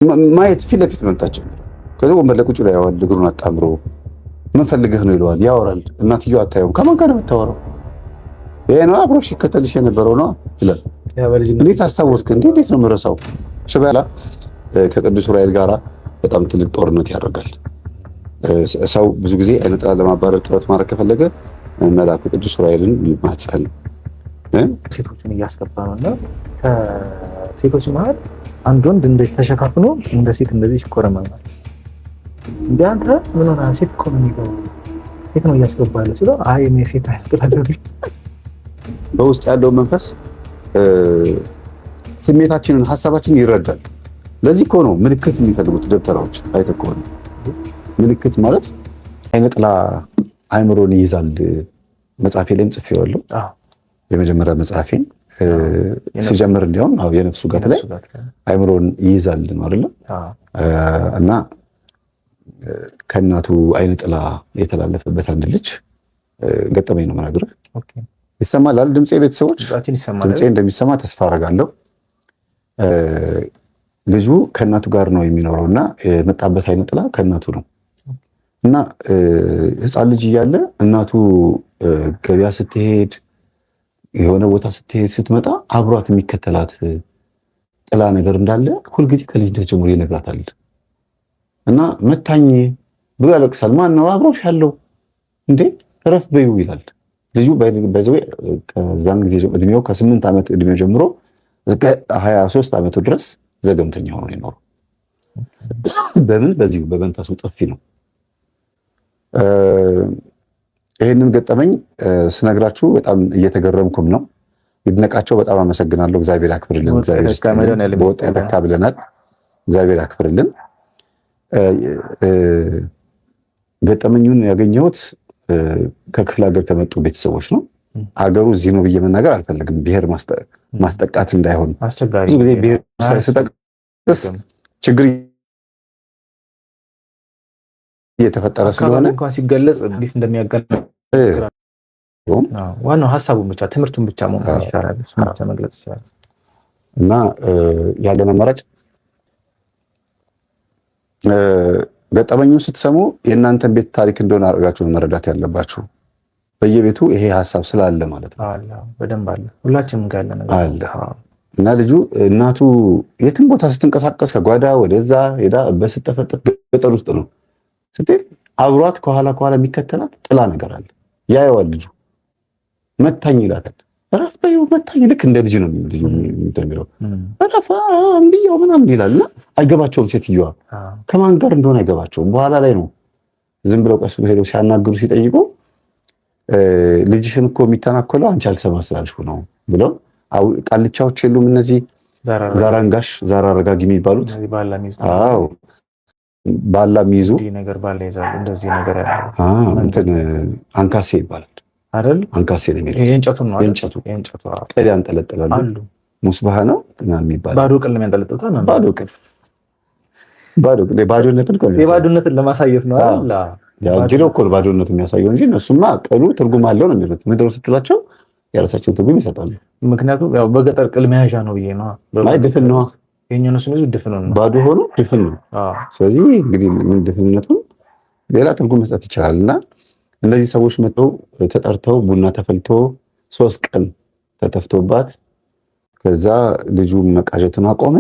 ማየት ፊት ለፊት መምጣት ጀመረ። ከዛ ወንበር ላይ ቁጭ ላይ ያዋል እግሩን አጣምሮ ምን ፈልገህ ነው ይለዋል። ያወራል። እናትየው አታየውም። ከማን ጋር ነው የምታወራው? ይሄ ነው አብሮሽ ይከተልሽ የነበረው ነው ይላል። እንዴት አስታወስክ? እንዴት ነው የምረሳው? ሽባላ ከቅዱስ ዑራኤል ጋራ በጣም ትልቅ ጦርነት ያደርጋል። ሰው ብዙ ጊዜ አይነ ጥላ ለማባረር ጥረት ማድረግ ከፈለገ መልአኩ ቅዱስ ዑራኤልን ይማጸን። ሴቶችን እያስገባ ነውና ከሴቶች መሀል አንድ ወንድ እንደዚህ ተሸካፍኖ እንደ ሴት እንደዚህ ይቆረማል። እንደ አንተ ምን ሆነ? ሴት እኮ ነው የሚገባው። ሴት ነው እያስገባለሁ ሲለው አይ እኔ ሴት አይደለም። በውስጥ ያለው መንፈስ ስሜታችንን፣ ሀሳባችንን ይረዳል። ለዚህ እኮ ነው ምልክት የሚፈልጉት ደብተራዎች። አይተህ ከሆነ ምልክት ማለት አይነ ጥላ አእምሮን ይይዛል። መጽሐፌ ላይም ጽፌዋለሁ። የመጀመሪያ መጽሐፌን ሲጀምር እንዲያውም የነፍሱ ጋት ላይ አእምሮን ይይዛል ነው አይደለ? እና ከእናቱ አይነ ጥላ የተላለፈበት አንድ ልጅ ገጠመኝ ነው የምነግርህ። ይሰማል አይደል? ድምጼ ቤተሰቦች ድምጼ እንደሚሰማ ተስፋ አደርጋለሁ። ልጁ ከእናቱ ጋር ነው የሚኖረው እና የመጣበት አይነ ጥላ ከእናቱ ነው እና ሕፃን ልጅ እያለ እናቱ ገበያ ስትሄድ የሆነ ቦታ ስትሄድ ስትመጣ አብሯት የሚከተላት ጥላ ነገር እንዳለ ሁልጊዜ ከልጅነት ጀምሮ ይነግራታል። እና መታኝ ብሎ ያለቅሳል። ማን ነው አብሮሽ ያለው እንዴ? ረፍ በይው ይላል ልጁ። በዚህ ከዛን ጊዜ እድሜው ከ8 ዓመት እድሜው ጀምሮ እስከ 23 ዓመቱ ድረስ ዘገምተኛ ሆኖ ይኖር። በምን በዚሁ በመንፈሱ ጠፊ ነው። ይህንን ገጠመኝ ስነግራችሁ በጣም እየተገረምኩም ነው። ይድነቃቸው በጣም አመሰግናለሁ። እግዚአብሔር ያክብርልን። እግዚአብሔር በወጣ ያተካ ብለናል። እግዚአብሔር ያክብርልን። ገጠመኙን ያገኘሁት ከክፍለ ሀገር ከመጡ ቤተሰቦች ነው። አገሩ እዚህ ነው ብዬ መናገር አልፈልግም፣ ብሔር ማስጠቃት እንዳይሆን። ብዙ ጊዜ ብሔር ሳይጠቅስ ችግር እየተፈጠረ ስለሆነ እንኳን ሲገለጽ እንዴት እንደሚያጋልጥ ዋናው ሀሳቡን ብቻ ትምህርቱን ብቻ መሆን ይሻላል። እሱን ብቻ መግለጽ ይችላል። እና ያለን አማራጭ ገጠመኙን ስትሰሙ የእናንተን ቤት ታሪክ እንደሆነ አድርጋችሁ መረዳት ያለባችሁ። በየቤቱ ይሄ ሀሳብ ስላለ ማለት ነው። በደንብ አለ፣ ሁላችንም ጋር ያለ ነገር አለ። እና ልጁ እናቱ የትም ቦታ ስትንቀሳቀስ ከጓዳ ወደዛ ሄዳ በስጠፈጠፍ ገጠር ውስጥ ነው ስትል አብሯት ከኋላ የሚከተላት ጥላ ነገር አለ። ያየዋል ልጁ። መታኝ ይላታል። ረፍ በይው መታኝ። ልክ እንደ ልጅ ነው ልጁ የሚለው። ረፍ እንዲያው ምናምን ይላልና አይገባቸውም። ሴትዮዋ ከማን ጋር እንደሆነ አይገባቸውም። በኋላ ላይ ነው ዝም ብለው ቀስ ብለው ሄደው ሲያናግሩ ሲጠይቁ ልጅሽን እኮ የሚተናኮለው አንቺ አልሰማ ስላልሽው ነው ብለው ቃልቻዎች የሉም እነዚህ ዛራንጋሽ ዛራ አረጋጊ የሚባሉት። አዎ ባላ የሚይዙ ነገር ባላ ይዛሉ። እንደዚህ ነገር እንትን አንካሴ ይባላል አይደል? አንካሴ ነው የሚሉት። የእንጨቱ ነው አይደል? የእንጨቱ ቅል ያንጠለጥላሉ። ሙስባህ ነው የሚባለው። ባዶ ቅል ነው ያንጠለጥሉታል። የባዶነትን ለማሳየት ነው አይደል? ያው ጅሎ እኮ ባዶነቱን የሚያሳየው እንጂ እነሱማ ቅሉ ትርጉም አለው ነው የሚሉት። ምንድን ነው ስትላቸው የራሳቸውን ትርጉም ይሰጣሉ። ምክንያቱም ያው በገጠር ቅል መያዣ ነው ብዬ ነው። አይ ድፍን ነው የኛው ነው ስሙ ድፍን ነው። ባዶ ሆኖ ድፍን ነው። ስለዚህ እንግዲህ ምን ድፍንነቱን ሌላ ትርጉም መስጠት ይችላል። እና እነዚህ ሰዎች መጥተው ተጠርተው ቡና ተፈልቶ 3 ቀን ተተፍቶባት ከዛ ልጁ መቃዠቱን አቆመ፣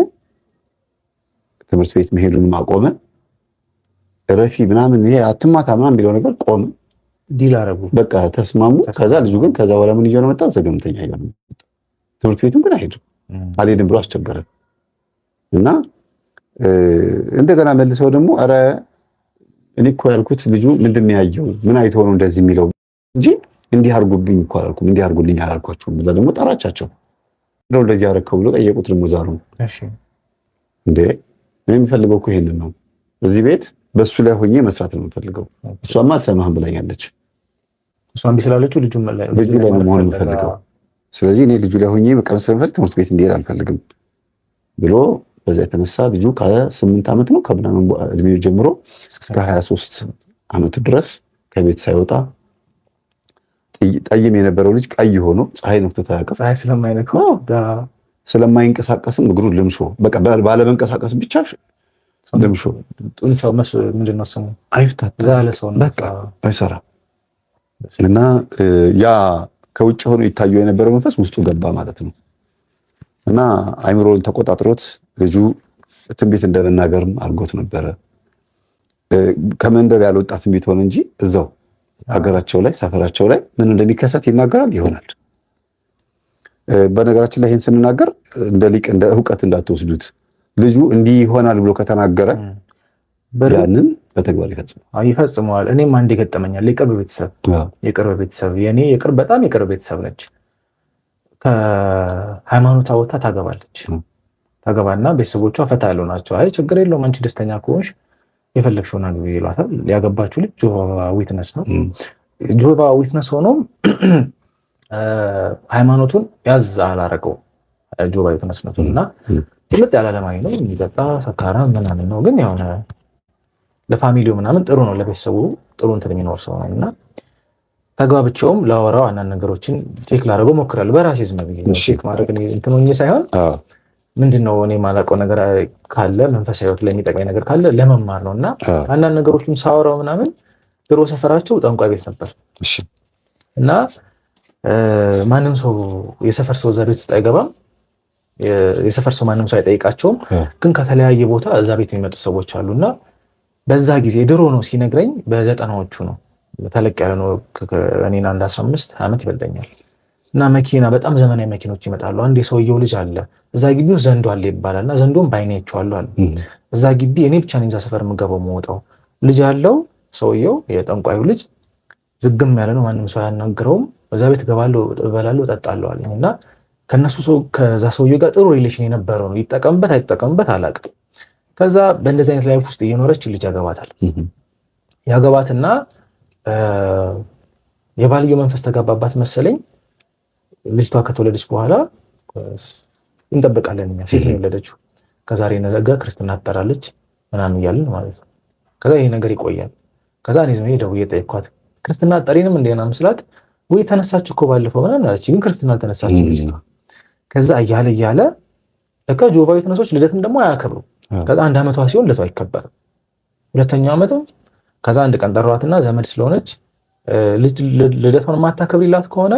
ትምህርት ቤት መሄዱንም አቆመ። ረፊ ምናምን ይሄ አትማታ ምናምን የሚለው ነገር ቆመ። ዲል አረጉ፣ በቃ ተስማሙ። ከዛ ልጁ ግን ከዛ በኋላ ምን እየሆነ መጣ? ዘገምተኛ እየሆነ መጣ። ትምህርት ቤቱም ግን አልሄድም ብሎ አስቸገረ። እና እንደገና መልሰው ደግሞ ኧረ እኔ እኮ ያልኩት ልጁ ምንድን ነው ያየው ምን አይቶ ነው እንደዚህ የሚለው እንጂ እንዲህ አድርጉብኝ እኮ አላልኩም፣ እንዲህ አድርጉልኝ አላልኳቸውም ብላ ደግሞ ጠራቻቸው። እንደው እንደዚህ አደረከው ብሎ ጠየቁት። ደግሞ ዛሩ እንዴ እኔ የምፈልገው እኮ ይሄንን ነው፣ እዚህ ቤት በሱ ላይ ሆኜ መስራት ነው የምፈልገው። እሷማ አልሰማህም ብላኛለች። እሷም ቢስላለችው ልጁ ላይ መሆን የምፈልገው። ስለዚህ እኔ ልጁ ላይ ሆኜ መቀመጥ ስለምፈልግ ትምህርት ቤት እንዲሄድ አልፈልግም ብሎ በዛ የተነሳ ልጁ ከ8 ዓመት ነው ከምናምን እድሜው ጀምሮ እስከ 23 ዓመቱ ድረስ ከቤት ሳይወጣ ጠይም የነበረው ልጅ ቀይ ሆኖ ፀሐይ ነክቶት አያውቅም። ፀሐይ ስለማይነካው ስለማይንቀሳቀስም እግሩ ልምሾ በቃ ባለመንቀሳቀስ ብቻ ልምሾ ጡንቻው ምንድነው ስሙ አይፍታት ዛለ ሰው በቃ አይሰራ እና ያ ከውጭ ሆኖ ይታዩ የነበረው መንፈስ ውስጡ ገባ ማለት ነው። እና አይምሮን ተቆጣጥሮት ልጁ ትንቢት እንደመናገርም አድርጎት ነበረ። ከመንደር ያልወጣ ትንቢት ሆነ እንጂ እዛው ሀገራቸው ላይ ሰፈራቸው ላይ ምን እንደሚከሰት ይናገራል ይሆናል። በነገራችን ላይ ይሄን ስንናገር እንደ ሊቅ እንደ ዕውቀት እንዳትወስዱት። ልጁ እንዲህ ይሆናል ብሎ ከተናገረ ያንን በተግባር ይፈጽመዋል። እኔም አንድ ይገጠመኛል። የቅርብ ቤተሰብ የኔ በጣም የቅርብ ቤተሰብ ነች። ከሃይማኖት ወጥታ ታገባና ቤተሰቦቿ ፈታ ያሉ ናቸው። አይ ችግር የለውም አንቺ ደስተኛ ከሆንሽ የፈለግሽውን አግቢ ይሏታል። ያገባችው ልጅ ጆሆቫ ዊትነስ ነው። ጆሆቫ ዊትነስ ሆኖም ሃይማኖቱን ያዝ አላረገው ጆሆቫ ዊትነስ ነው እና ሁለት ያለ ለማይ ነው የሚጠጣ ሰካራ ምናምን ነው። ግን ያው ለፋሚሊው ምናምን ጥሩ ነው፣ ለቤተሰቡ ጥሩ እንትን የሚኖር ሰው ነው እና ተግባብቼውም ላወራው አንዳንድ ነገሮችን ቼክ ላደርገው ሞክራለሁ። በራሴ ዝም ብዬ ቼክ ማድረግ እንትን ሆኜ ሳይሆን ምንድነው እኔ ማላውቀው ነገር ካለ መንፈሳዊ ሕይወት ላይ የሚጠቅመኝ ነገር ካለ ለመማር ነው እና አንዳንድ ነገሮችን ሳወራው ምናምን ድሮ ሰፈራቸው ጠንቋይ ቤት ነበር እና ማንም ሰው የሰፈር ሰው እዛ ቤት ውስጥ አይገባም። የሰፈር ሰው ማንም ሰው አይጠይቃቸውም። ግን ከተለያየ ቦታ እዛ ቤት የሚመጡ ሰዎች አሉና በዛ ጊዜ ድሮ ነው ሲነግረኝ፣ በ90ዎቹ ነው ተለቅ ያለ ነው። እኔን አንድ 15 ዓመት ይበልጠኛል እና መኪና በጣም ዘመናዊ መኪኖች ይመጣሉ። አንድ የሰውየው ልጅ አለ እዛ ግቢ ውስጥ ዘንዶ አለ ይባላል እና ዘንዶም ባይኔ አይቼዋለሁ አለ። እዛ ግቢ እኔ ብቻ ነኝ እዛ ሰፈር የምገባው የምወጣው። ልጅ ያለው ሰውየው የጠንቋዩ ልጅ ዝግም ያለ ነው፣ ማንም ሰው አያናግረውም። እዛ ቤት እገባለሁ፣ እበላለሁ፣ እጠጣለሁ አለኝ እና ከዛ ሰውየው ጋር ጥሩ ሪሌሽን የነበረው ነው። ይጠቀምበት አይጠቀምበት አላውቅም። ከዛ በእንደዚህ አይነት ላይፍ ውስጥ እየኖረች ልጅ ያገባትና የባልየው መንፈስ ተጋባባት መሰለኝ። ልጅቷ ከተወለደች በኋላ እንጠብቃለን እኛ ሴት ነው የወለደችው። ከዛሬ ነገ ክርስትና ትጠራለች ምናምን እያልን ማለት ነው። ከዛ ይሄ ነገር ይቆያል። ከዛ እኔ ዝም ብዬ ደውዬ ጠየኳት፣ ክርስትና አጠሪንም እንደና መስላት ወይ ተነሳች እኮ ባለፈው ምናምን አለች። ግን ክርስትና አልተነሳችም ልጅቷ። ከዛ እያለ ለካ ጆሆቫ ዊትነሶች ልደትን ደግሞ አያከብሩ። ከዛ አንድ ዓመቷ ሲሆን ልደቷ አይከበርም። ሁለተኛው ዓመትም ከዛ አንድ ቀን ጠሯትና ዘመድ ስለሆነች ልደቷን የማታከብሪላት ከሆነ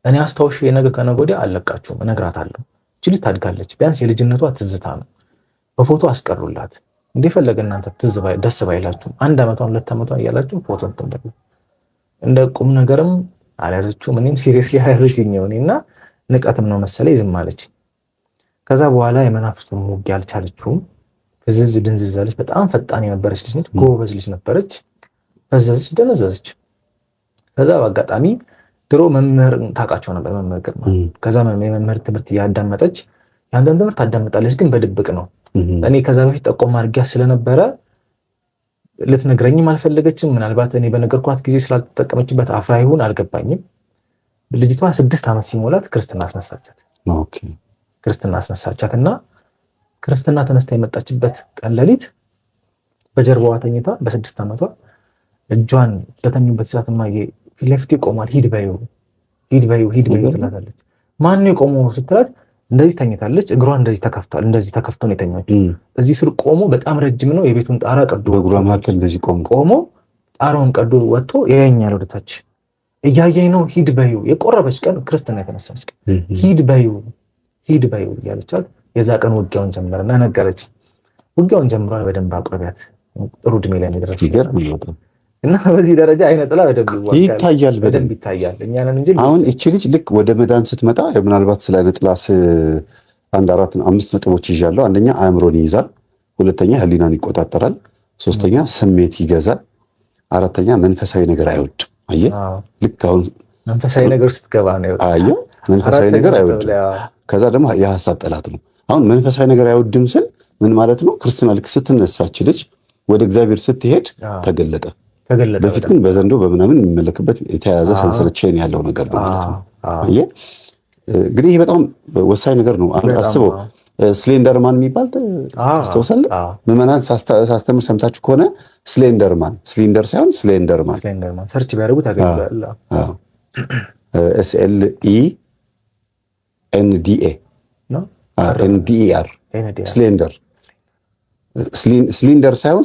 እኔ አስታውሽ የነገ ከነገ ወዲያ አለቃችሁም እነግራታለሁ። እቺ ልጅ ታድጋለች፣ ቢያንስ የልጅነቷ ትዝታ ነው። በፎቶ አስቀሩላት። እንደፈለገ እናንተ ደስ ባይላችሁ 1 ዓመቷን 2 ዓመቷን እያላችሁ ፎቶ እንተንበል። እንደ ቁም ነገርም አልያዘችው። ምንም ሲሪየስሊ አልያዘችኝ እኔና ንቀትም ነው መሰለኝ ዝም አለች። ከዛ በኋላ የመናፍስቱን ሙጊያ አልቻለችውም። ፍዝዝ ድንዝዛለች። በጣም ፈጣን የነበረች ልጅ ነች፣ ጎበዝ ልጅ ነበረች። ፈዘዘች፣ ደነዘዘች። ከዛ በአጋጣሚ ድሮ መምህር ታውቃቸው ነበር፣ መምህር ግርማ። ከዛ የመምህር ትምህርት እያዳመጠች ያንተን ትምህርት ታዳምጣለች፣ ግን በድብቅ ነው። እኔ ከዛ በፊት ጠቆም አድርጊያ ስለነበረ ልትነግረኝም አልፈለገችም። ምናልባት እኔ በነገርኳት ጊዜ ስላልተጠቀመችበት አፍራ ይሁን አልገባኝም። ልጅቷ 6 ዓመት ሲሞላት ክርስትና አስነሳቻት እና ክርስትና ተነስታ የመጣችበት ቀን ሌሊት በጀርባዋ ተኝታ በ6 ዓመቷ እጇን በተኙበት ሰዓት ማየ ፊት ለፊት ቆሟል። ሂድ በይው ትላታለች። ማን ነው የቆመው ስትላት እንደዚህ ተኝታለች። እግሯ እንደዚህ ተከፍቶ ነው የተኛችው። እዚህ ስር ቆሞ በጣም ረጅም ነው። የቤቱን ጣራ ቀዶ በእግሯ መካከል እንደዚህ ቆሞ ጣራውን ቀዶ ወጥቶ ያየኛል ወደታች እያየኝ ነው። ሂድ በይው የቆረበች ቀን ክርስትና የተነሳች ቀን ሂድ በይው እያለቻት የዛ ቀን ውጊያውን ጀመረና ነገረች። ውጊያውን ጀምሯል። በደንብ አቅርቢያት ጥሩ እድሜ ላይ ነው የደረሰው እና በዚህ ደረጃ አይነ ጥላ በደንብ ይታያል። እኛን እንጂ አሁን እቺ ልጅ ልክ ወደ መዳን ስትመጣ ምናልባት ስለ አይነ ጥላ 1 4 5 ነጥቦች ይዣለሁ። አንደኛ አእምሮን ይይዛል፣ ሁለተኛ ህሊናን ይቆጣጠራል፣ ሶስተኛ ስሜት ይገዛል፣ አራተኛ መንፈሳዊ ነገር አይወድም። አየህ ልክ አሁን መንፈሳዊ ነገር ስትገባ ነው አየህ መንፈሳዊ ነገር አይወድም። ከዛ ደግሞ የሐሳብ ጠላት ነው። አሁን መንፈሳዊ ነገር አይወድም ስል ምን ማለት ነው? ክርስትና ልክ ስትነሳች ልጅ ወደ እግዚአብሔር ስትሄድ ተገለጠ። በፊት ግን በዘንዶ በምናምን የሚመለክበት የተያያዘ ሰንሰለት ቼን ያለው ነገር ነው ማለት ነው። አየህ እንግዲህ ይህ በጣም ወሳኝ ነገር ነው። አስበው ስሌንደርማን የሚባል ታስታውሳለህ? ምዕመናን ሳስተምር ሰምታችሁ ከሆነ ስሌንደርማን፣ ስሊንደር ሳይሆን ስሌንደርማን ሰርች ቢያደርጉ ታገኛለህ። SLENDER ስሊንደር ሳይሆን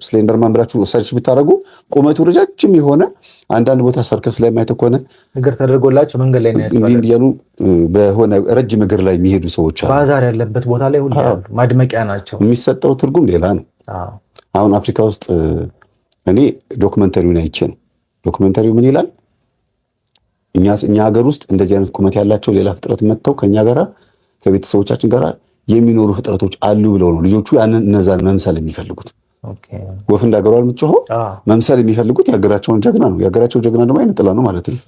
ስሌንደር ማን ብላችሁ ሰርች ብታደርጉ ቁመቱ ረጃጅም የሆነ አንዳንድ ቦታ ሰርከስ ላይ ማየት ከሆነ እግር ተደርጎላቸው መንገድ ላይ እንዲህ ያሉ በሆነ ረጅም እግር ላይ የሚሄዱ ሰዎች አሉ። ባዛር ያለበት ቦታ ላይ ሁሉ ማድመቂያ ናቸው። የሚሰጠው ትርጉም ሌላ ነው። አሁን አፍሪካ ውስጥ እኔ ዶክመንተሪውን አይቼ ነው። ዶክመንተሪው ምን ይላል? እኛ ሀገር ውስጥ እንደዚህ አይነት ቁመት ያላቸው ሌላ ፍጥረት መጥተው ከኛ ጋራ ከቤተሰቦቻችን ጋራ የሚኖሩ ፍጥረቶች አሉ ብለው ነው ልጆቹ እነዛን መምሰል የሚፈልጉት። ወፍ እንዳገሯ የምትጮኸው መምሰል የሚፈልጉት የሀገራቸውን ጀግና ነው። የሀገራቸው ጀግና ደግሞ አይነት ጥላ ነው ማለት ነው።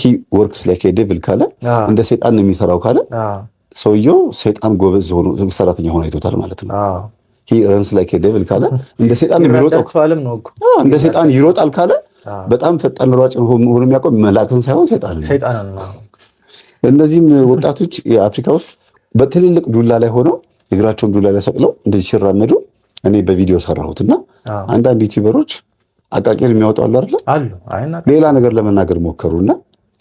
ሂ ወርክስ ላይክ ኤ ዴቪል ካለ እንደ ሰይጣን ነው የሚሰራው ካለ ሰውየው ሰይጣን ጎበዝ ሆኖ ሰራተኛ ሆኖ አይቶታል ማለት ነው። ሂ ረንስ ላይክ ኤ ዴቪል ካለ እንደ ሰይጣን የሚሮጠው እንደ ሰይጣን ይሮጣል ካለ በጣም ፈጣን ሯጭ ሆኖ የሚያውቀው መላእክትን ሳይሆን ሰይጣን ነው። እነዚህም ወጣቶች የአፍሪካ ውስጥ በትልልቅ ዱላ ላይ ሆነው እግራቸውን ዱላ ላይ ሰቅለው እንደዚህ ሲራመዱ እኔ በቪዲዮ ሰራሁትና አንዳንድ ዩቲዩበሮች አቃቂር የሚያወጡ አሉ አይደል? ሌላ ነገር ለመናገር ሞከሩና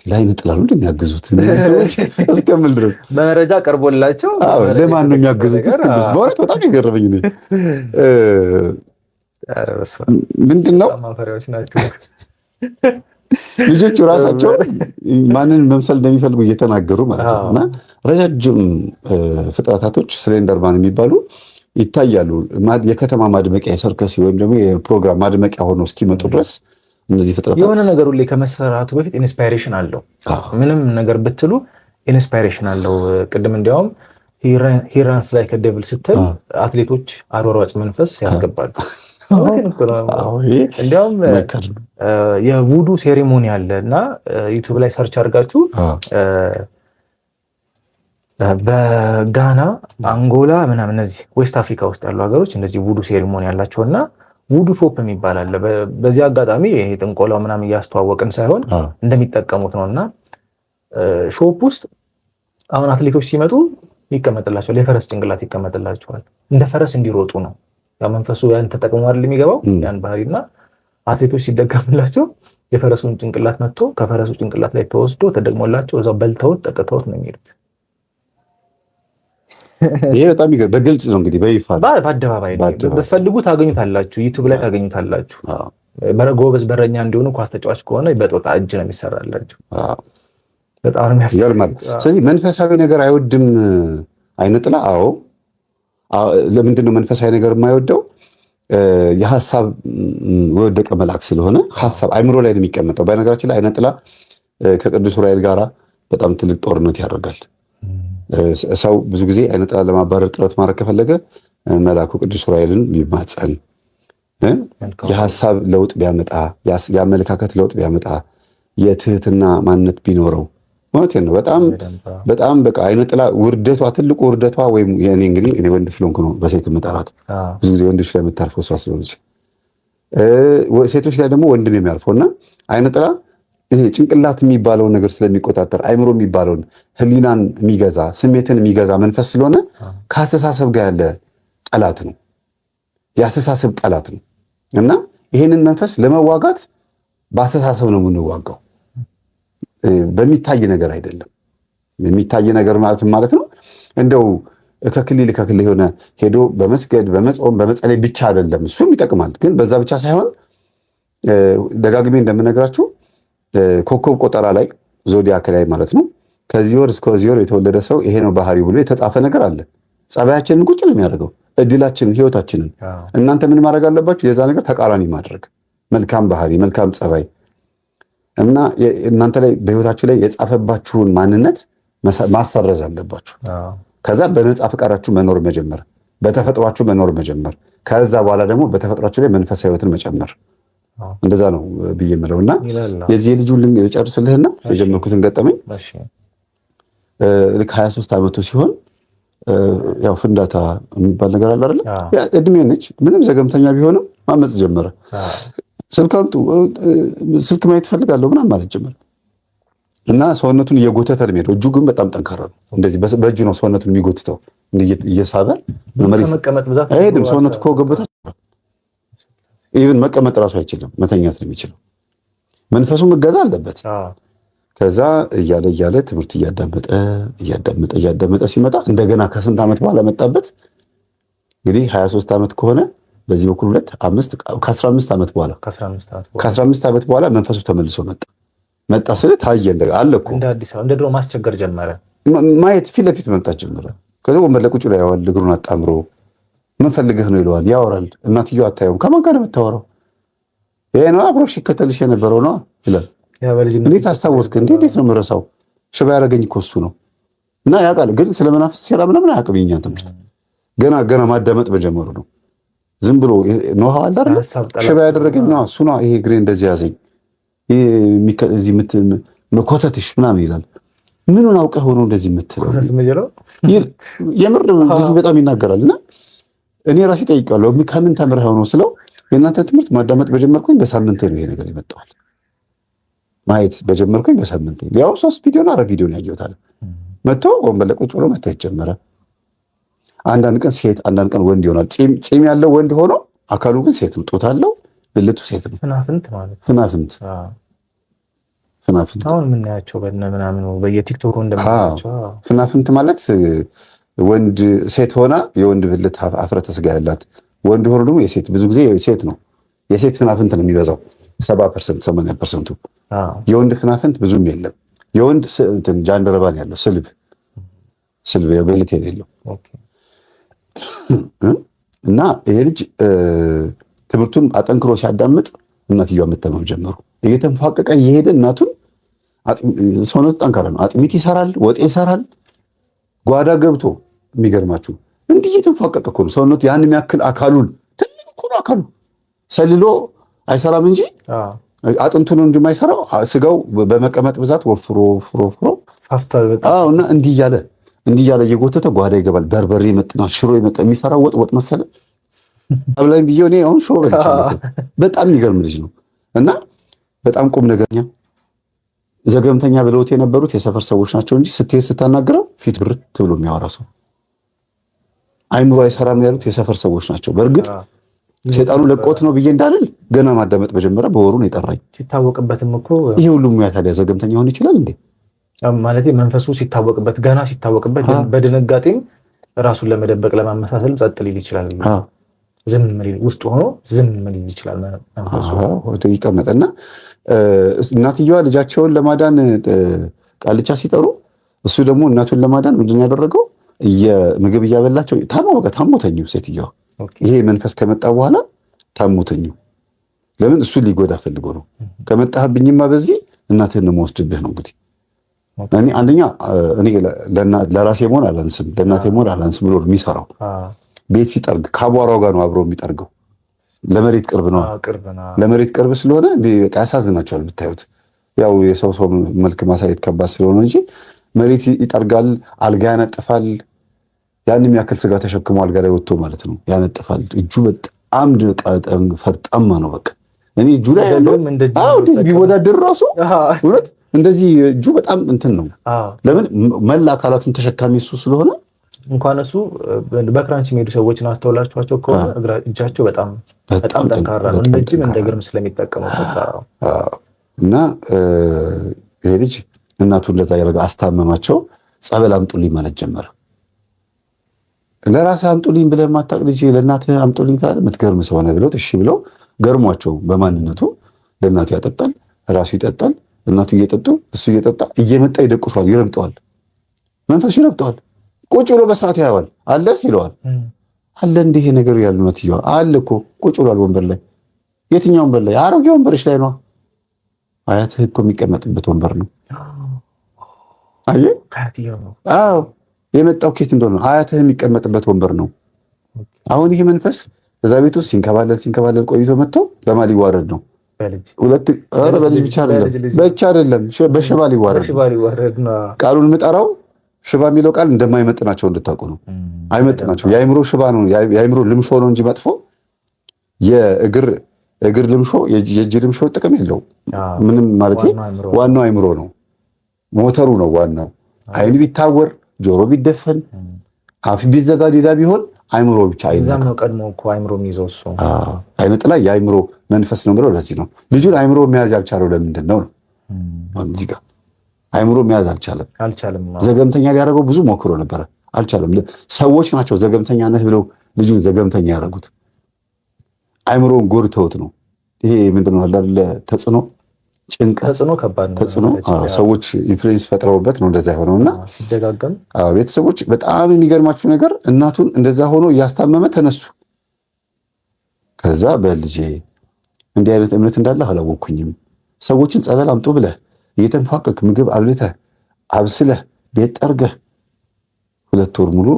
ላይን ጥላሉ እንደሚያግዙት ሰዎች እስከምል ድረስ መረጃ ቀርቦላቸው ለማን ነው የሚያግዙት? በእውነት በጣም የገረመኝ ነው። ምንድነው ልጆቹ ራሳቸው ማንን መምሰል እንደሚፈልጉ እየተናገሩ ማለት ነው። እና ረጃጅም ፍጥረታቶች ስሌንደርማን የሚባሉ ይታያሉ። የከተማ ማድመቂያ የሰርከስ ወይም ደግሞ የፕሮግራም ማድመቂያ ሆኖ እስኪመጡ ድረስ እነዚህ ፍጥረታት የሆነ ነገር ሁሌ ከመሰራቱ በፊት ኢንስፓይሬሽን አለው። ምንም ነገር ብትሉ ኢንስፓይሬሽን አለው። ቅድም እንዲያውም ሂራንስ ላይክ ኤ ዴቪል ስትል አትሌቶች አሯሯጭ መንፈስ ያስገባሉ። እንዲያውም የቡዱ ሴሪሞኒ አለ እና ዩቱብ ላይ ሰርች አድርጋችሁ በጋና አንጎላ ምናምን እነዚህ ዌስት አፍሪካ ውስጥ ያሉ ሀገሮች እንደዚህ ቡዱ ሴሪሞኒ ያላቸው እና ቡዱ ሾፕ የሚባል አለ። በዚህ አጋጣሚ ይሄ ጥንቆላው ምናምን እያስተዋወቅን ሳይሆን እንደሚጠቀሙት ነው። እና ሾፕ ውስጥ አሁን አትሌቶች ሲመጡ ይቀመጥላቸዋል፣ የፈረስ ጭንቅላት ይቀመጥላቸዋል። እንደ ፈረስ እንዲሮጡ ነው። ያው መንፈሱ ያን ተጠቅሞ አይደል የሚገባው ያን ባህሪና አትሌቶች ሲደገምላቸው የፈረሱን ጭንቅላት መጥቶ ከፈረሱ ጭንቅላት ላይ ተወስዶ ተደግሞላቸው እዛው በልተውት ጠጥተውት ነው የሚሄዱት። ይሄ በጣም በግልጽ ነው እንግዲህ በይፋ በአደባባይ በፈልጉ ታገኙታላችሁ፣ ዩቲዩብ ላይ ታገኙታላችሁ። ጎበዝ በረኛ እንዲሆኑ ኳስ ተጫዋች ከሆነ በጦጣ እጅ ነው የሚሰራላችሁ። በጣም ነው የሚያስገርማል። ስለዚህ መንፈሳዊ ነገር አይወድም አይነጥላ። አዎ ለምንድን ነው መንፈሳዊ ነገር የማይወደው? የሀሳብ ወደቀ መልአክ ስለሆነ ሀሳብ አይምሮ ላይ ነው የሚቀመጠው። በነገራችን ላይ አይነጥላ ከቅዱስ ዑራኤል ጋራ በጣም ትልቅ ጦርነት ያደርጋል። ሰው ብዙ ጊዜ አይነጥላ ለማባረር ጥረት ማድረግ ከፈለገ መልአኩ ቅዱስ ዑራኤልን ቢማጸን፣ የሀሳብ ለውጥ ቢያመጣ፣ የአመለካከት ለውጥ ቢያመጣ፣ የትህትና ማንነት ቢኖረው ማለት ነው። በጣም በቃ አይነጥላ ውርደቷ ትልቁ ውርደቷ ወይም እኔ ወንድ ስለሆንኩ ነው በሴት የምጠራት። ብዙ ጊዜ ወንዶች ላይ የምታርፈው እሷ ስለሆነች ሴቶች ላይ ደግሞ ወንድ ነው የሚያርፈው። እና አይነጥላ ይሄ ጭንቅላት የሚባለውን ነገር ስለሚቆጣጠር አይምሮ የሚባለውን ሕሊናን የሚገዛ ስሜትን የሚገዛ መንፈስ ስለሆነ ከአስተሳሰብ ጋር ያለ ጠላት ነው፣ የአስተሳሰብ ጠላት ነው። እና ይሄንን መንፈስ ለመዋጋት በአስተሳሰብ ነው የምንዋጋው፣ በሚታይ ነገር አይደለም። የሚታይ ነገር ማለት ነው እንደው ከክልል የሆነ ሄዶ በመስገድ በመጾም በመጸለይ ብቻ አይደለም። እሱም ይጠቅማል፣ ግን በዛ ብቻ ሳይሆን ደጋግሜ እንደምነግራችሁ ኮከብ ቆጠራ ላይ ዞዲያክ ላይ ማለት ነው ከዚህ ወር እስከ ከዚህ ወር የተወለደ ሰው ይሄ ነው ባህሪው ብሎ የተጻፈ ነገር አለ። ጸባያችንን ቁጭ ነው የሚያደርገው፣ እድላችንን፣ ህይወታችንን። እናንተ ምን ማድረግ አለባችሁ? የዛ ነገር ተቃራኒ ማድረግ፣ መልካም ባህሪ፣ መልካም ጸባይ እና እናንተ ላይ በህይወታችሁ ላይ የጻፈባችሁን ማንነት ማሰረዝ አለባችሁ። ከዛ በነፃ ፈቃዳችሁ መኖር መጀመር፣ በተፈጥሯችሁ መኖር መጀመር። ከዛ በኋላ ደግሞ በተፈጥሯችሁ ላይ መንፈሳዊ ህይወትን መጨመር። እንደዛ ነው ብዬ የምለውና የዚህ ልጁን ልጨርስልህና የጀመርኩትን ገጠመኝ ልክ 23 ዓመቱ ሲሆን ያው ፍንዳታ የሚባል ነገር አለ አይደል? ያ እድሜ ነች። ምንም ዘገምተኛ ቢሆንም ማመጽ ጀመረ። ስልክ ማየት ፈልጋለሁ ምናምን ማለት ጀመረ እና ሰውነቱን እየጎተተ ነው የሚሄደው። እጁ ግን በጣም ጠንካራ ነው። እንደዚህ በእጁ ነው ሰውነቱን የሚጎትተው። እየሳበ አይሄድም። ሰውነቱ ከወገበታ ኢቭን መቀመጥ ራሱ አይችልም። መተኛት ነው የሚችለው። መንፈሱ መገዛ አለበት። ከዛ እያለ ትምህርት እያዳመጠ ሲመጣ እንደገና ከስንት ዓመት በኋላ መጣበት። እንግዲህ 23 ዓመት ከሆነ በዚህ በኩል 2 5 ከ15 ዓመት በኋላ ከ15 ዓመት በኋላ መንፈሱ ተመልሶ መጣ ስለ ታየ አለ እኮ እንደ አዲስ እንደ ድሮ ማስቸገር ጀመረ። ማየት ፊት ለፊት መምጣት ጀመረ። ከዛ ወንበር ላይ ቁጭ ላይ ያዋል እግሩን አጣምሮ ምን ፈልገህ ነው ይለዋል። ያወራል። እናትየው አታየውም። ከማን ጋር ነው የምታወራው? ይሄ ነው አብሮሽ ይከተልሽ የነበረው ነው ይላል። እንዴት አስታወስክ? እንዴት ነው የምረሳው? ሽባ ያደረገኝ እኮ እሱ ነው። እና ያውቃል፣ ግን ስለ መናፍስት ሴራ ምናምን አያውቅም። የእኛን ትምህርት ገና ማዳመጥ በጀመሩ ነው። ዝም ብሎ ነው አለ አይደል? ሽባ ያደረገኝ ነው እሱ ነው። ይሄ እግሬ እንደዚህ ያዘኝ፣ እዚህ መኮተትሽ ምናምን ይላል። ምኑን አውቀህ ሆኖ እንደዚህ የምትለው? የምር ልጁ በጣም ይናገራል። እና እኔ ራሴ ጠይቄዋለሁ፣ ከምን ተምረህ ሆኖ ስለው የእናንተ ትምህርት ማዳመጥ በጀመርኩኝ በሳምንቴ ነው ይሄ ነገር የመጣዋል። ማየት በጀመርኩኝ በሳምንቴ ያው 3 ቪዲዮ እና 4 ቪዲዮ ነው ያየሁት። መጥቶ ወንበር ላይ ቁጭ ብሎ መታየት ጀመረ። አንዳንድ ቀን ሴት አንዳንድ ቀን ወንድ ይሆናል። ፂም ያለው ወንድ ሆኖ አካሉ ግን ሴት ነው። ጦት አለው፣ ብልቱ ሴት ነው። ፍናፍንት አሁን የምናያቸው ምናምን በየቲክቶክ እንደምናያቸው ፍናፍንት ማለት ወንድ ሴት ሆና የወንድ ብልት አፍረተ ስጋ ያላት፣ ወንድ ሆኖ ደግሞ የሴት ብዙ ጊዜ ሴት ነው። የሴት ፍናፍንት ነው የሚበዛው 70% 80%። የወንድ ፍናፍንት ብዙም የለም። የወንድ ጃንደረባን ያለው ስልብ የብልት የሌለው እና ይሄ ልጅ ትምህርቱን አጠንክሮ ሲያዳምጥ እናትየዋ መተማመን ጀመሩ። እየተንፏቀቀ እየሄደ እናቱን ሰውነቱ ጠንካራ ነው። አጥሚት ይሰራል፣ ወጥ ይሰራል። ጓዳ ገብቶ የሚገርማችሁ እንዲህ እየተንፏቀቀ እኮ ነው ሰውነቱ። ያን የሚያክል አካሉን ትልቅ እኮ ነው አካሉ። ሰልሎ አይሰራም እንጂ አጥንቱ ነው እንጂ የማይሰራው ስጋው በመቀመጥ ብዛት ወፍሮ እና እንዲህ እያለ እየጎተተ ጓዳ ይገባል። በርበሬ ይመጥናል፣ ሽሮ ይመጥናል። የሚሰራው ወጥ መሰለ አብላኝ ብዬ እኔ አሁን ሽሮ በልቻለሁ። በጣም የሚገርም ልጅ ነው እና በጣም ቁም ነገርኛ። ዘገምተኛ ብለውት የነበሩት የሰፈር ሰዎች ናቸው እንጂ ስትሄድ ስታናግረው ፊት ብርት ብሎ የሚያወራ ሰው። አይምሮ አይሰራም ያሉት የሰፈር ሰዎች ናቸው። በእርግጥ ሰይጣኑ ለቆት ነው ብዬ እንዳልል ገና ማዳመጥ በጀመረ በወሩ ነው የጠራኝ። ሲታወቅበትም እኮ ይሄ ሁሉ ሙያ ታዲያ ዘገምተኛ ሆን ይችላል እንዴ? ማለት መንፈሱ ሲታወቅበት በድንጋጤም ራሱን ለመደበቅ ለማመሳሰል ጸጥ ሊል ይችላል። ዝም ሊል ውስጥ ሆኖ ዝም ሊል ይችላል መንፈሱ ይቀመጥና እናትየዋ ልጃቸውን ለማዳን ቃልቻ ሲጠሩ እሱ ደግሞ እናቱን ለማዳን ምንድን ያደረገው ምግብ እያበላቸው ታሞተኙ ሴትየዋ። ይሄ መንፈስ ከመጣ በኋላ ታሞተኙ። ለምን? እሱን ሊጎዳ ፈልጎ ነው። ከመጣህብኝማ በዚህ እናትህን ነው የምወስድብህ ነው እንግዲህ። እኔ አንደኛ ለራሴ መሆን አላንስም ለእናቴ መሆን አላንስም ብሎ የሚሰራው ቤት ሲጠርግ ከአቧራው ጋር ነው አብሮ የሚጠርገው። ለመሬት ቅርብ ነው። ለመሬት ቅርብ ስለሆነ በቃ ያሳዝናቸዋል ብታዩት። ያው የሰው መልክ ማሳየት ከባድ ስለሆነ እንጂ መሬት ይጠርጋል፣ አልጋ ያነጥፋል። ያን የሚያክል ስጋ ተሸክሞ አልጋ ላይ ወጥቶ ማለት ነው ያነጥፋል። እጁ በጣም ፈርጣማ ነው። በቃ እኔ እጁ ላይ ያለው እንደዚህ ቢወዳደር ራሱ እውነት እንደዚህ እጁ በጣም እንትን ነው። ለምን መላ አካላቱን ተሸካሚ እሱ ስለሆነ እንኳን እሱ በክራንች የሚሄዱ ሰዎችን አስተውላችኋቸው ከሆነ እጃቸው በጣም ጠንካራ ነው። እንደ እጅም እንደ እግርም ስለሚጠቀሙበት እና ይሄ ልጅ እናቱን ለዛ ያደረገ አስታመማቸው። ጸበል አምጡልኝ ማለት ጀመረ። ለራስህ አምጡልኝ ብለህ የማታውቅ ልጅ ለእናትህ አምጡልኝ ትላለህ። የምትገርም ሰው ነህ ብለው እሺ ብለው ገርሟቸው በማንነቱ ለእናቱ ያጠጣል፣ ራሱ ይጠጣል። እናቱ እየጠጡ እሱ እየጠጣ እየመጣ ይደቁሷል፣ ይረግጠዋል። መንፈሱ ይረግጠዋል። ቁጭ ብሎ በስርዓት ያየዋል። አለ ይለዋል። አለ እንደ ይሄ ነገር ያሉ ነው ትየዋ አለ እኮ ቁጭ ብሏል ወንበር ላይ። የትኛው ወንበር ላይ? አሮጌ ወንበርሽ ላይ ነው። አያትህ እኮ የሚቀመጥበት ወንበር ነው። አየህ? አዎ የመጣው ኬት እንደሆነ አያትህ የሚቀመጥበት ወንበር ነው። አሁን ይሄ መንፈስ እዛ ቤት ውስጥ ሲንከባለል ቆይቶ መጥቶ በማን ሊዋረድ ነው? በልጅ ብቻ አይደለም በሽባ ሊዋረድ ነው። ቃሉን ምጠራው ሽባ የሚለው ቃል እንደማይመጥናቸው እንድታውቁ ነው። አይመጥናቸው። የአይምሮ ሽባ ነው፣ የአይምሮ ልምሾ ነው እንጂ መጥፎ። የእግር ልምሾ፣ የእጅ ልምሾ ጥቅም የለውም ምንም። ማለት ዋናው አይምሮ ነው፣ ሞተሩ ነው ዋናው። አይን ቢታወር፣ ጆሮ ቢደፈን፣ አፍ ቢዘጋ ዲዳ ቢሆን አይምሮ ብቻ አይዛም ነው። ቀድሞ እኮ አይምሮ የሚይዘው እሱ አይነ ጥላ የአይምሮ መንፈስ ነው ብለው ለዚህ ነው ልጁን አይምሮ መያዝ ያልቻለው ለምንድን ነው ነው እዚህ ጋር አይምሮ መያዝ አልቻለም። ዘገምተኛ ሊያደርገው ብዙ ሞክሮ ነበረ፣ አልቻለም። ሰዎች ናቸው ዘገምተኛ ነህ ብለው ልጁን ዘገምተኛ ያደረጉት አይምሮውን ጎድተውት ነው። ይሄ ምንድነው አይደለ? ተጽዕኖ ጭንቀት፣ ተጽዕኖ ከባድ ነው። ተጽዕኖ ሰዎች ኢንፍሉዌንስ ፈጥረውበት ነው እንደዛ የሆነውና ሲደጋገም ቤተሰቦች በጣም የሚገርማችሁ ነገር እናቱን እንደዛ ሆኖ እያስታመመ ተነሱ። ከዛ በልጄ እንዲህ አይነት እምነት እንዳለ አላወኩኝም። ሰዎችን ጸበል አምጡ ብለህ እየተንፋቀክ ምግብ አብልተህ አብስለህ ቤት ጠርገህ 2 ወር ሙሉ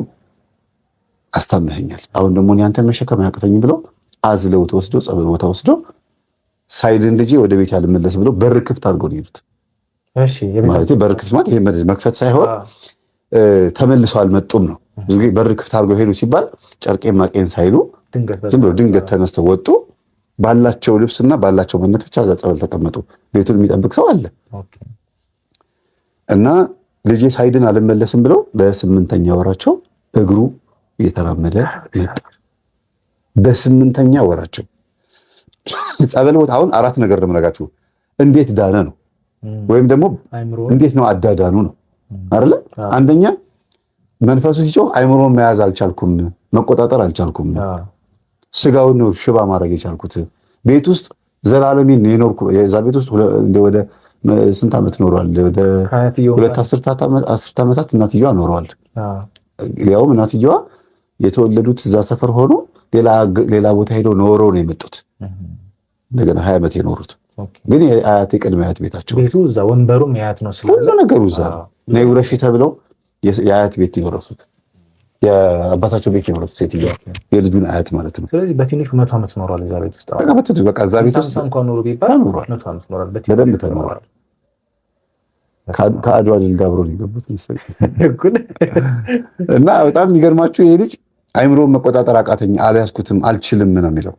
አስታመኸኛል። አሁን ደግሞ እኔ አንተን መሸከም አያቅተኝም ብለው አዝለው ተወስዶ ጸበል ቦታ ወስዶ ሳይድን ልጄ ወደ ቤት ያልመለስ ብለው በር ክፍት አድርገው ነው የሄዱት። እሺ ማለት በር ክፍት ማለት ይሄ መክፈት ሳይሆን ተመልሰው አልመጡም ነው። ብዙ ጊዜ በር ክፍት አድርገው ሄዱ ሲባል ጨርቄን ማቄን ሳይሉ ዝም ብለው ድንገት ተነስተው ወጡ። ባላቸው ልብስና ባላቸው መነት ብቻ እዛ ጸበል ተቀመጡ። ቤቱን የሚጠብቅ ሰው አለ እና ልጄ ሳይድን አልመለስም ብለው በ8ኛ ወራቸው እግሩ እየተራመደ መጣ። በ8ኛ ወራቸው ጸበል ቦታ አሁን 4 ነገር ነው የምነግራችሁ። እንዴት ዳነ ነው ወይም ደግሞ እንዴት ነው አዳዳኑ ነው አይደለ? አንደኛ መንፈሱ ሲጮህ አይምሮን መያዝ አልቻልኩም፣ መቆጣጠር አልቻልኩም። ስጋውን ነው ሽባ ማድረግ የቻልኩት። ቤት ውስጥ ዘላለሜን የኖርኩ የዛ ቤት ውስጥ ወደ ስንት ዓመት ኖሯል? ወደ 2 ዓመታት እናትየዋ ኖረዋል። ያውም እናትየዋ የተወለዱት እዛ ሰፈር ሆኖ ሌላ ቦታ ሄደው ኖረው ነው የመጡት። እንደገና 20 ዓመት የኖሩት ግን የአያቴ ቅድመ አያት ቤታቸው ቤቱ እዛ ወንበሩም የአያት ነው ስላለ ሁሉ ነገሩ እዛ ነው። ነይ ውረሺ ተብለው የአያት ቤት የወረሱት የአባታቸው ቤት የወረሱት ሴትዮዋ የልጁን አያት ማለት ነው። ስለዚህ በትንሹ 100 ዓመት ኖሯል እዛ ቤት ውስጥ። በቃ እዛ ቤት ውስጥ እንኳን ኖሩ ቢባል 100 ዓመት ኖሯል። በደንብ ተኖሯል። ከአድዋ ድል ጋር አብረው የገቡት መሰለኝ እና በጣም የሚገርማችሁ ይሄ ልጅ አይምሮን መቆጣጠር አቃተኝ፣ አልያዝኩትም፣ አልችልም ነው የሚለው።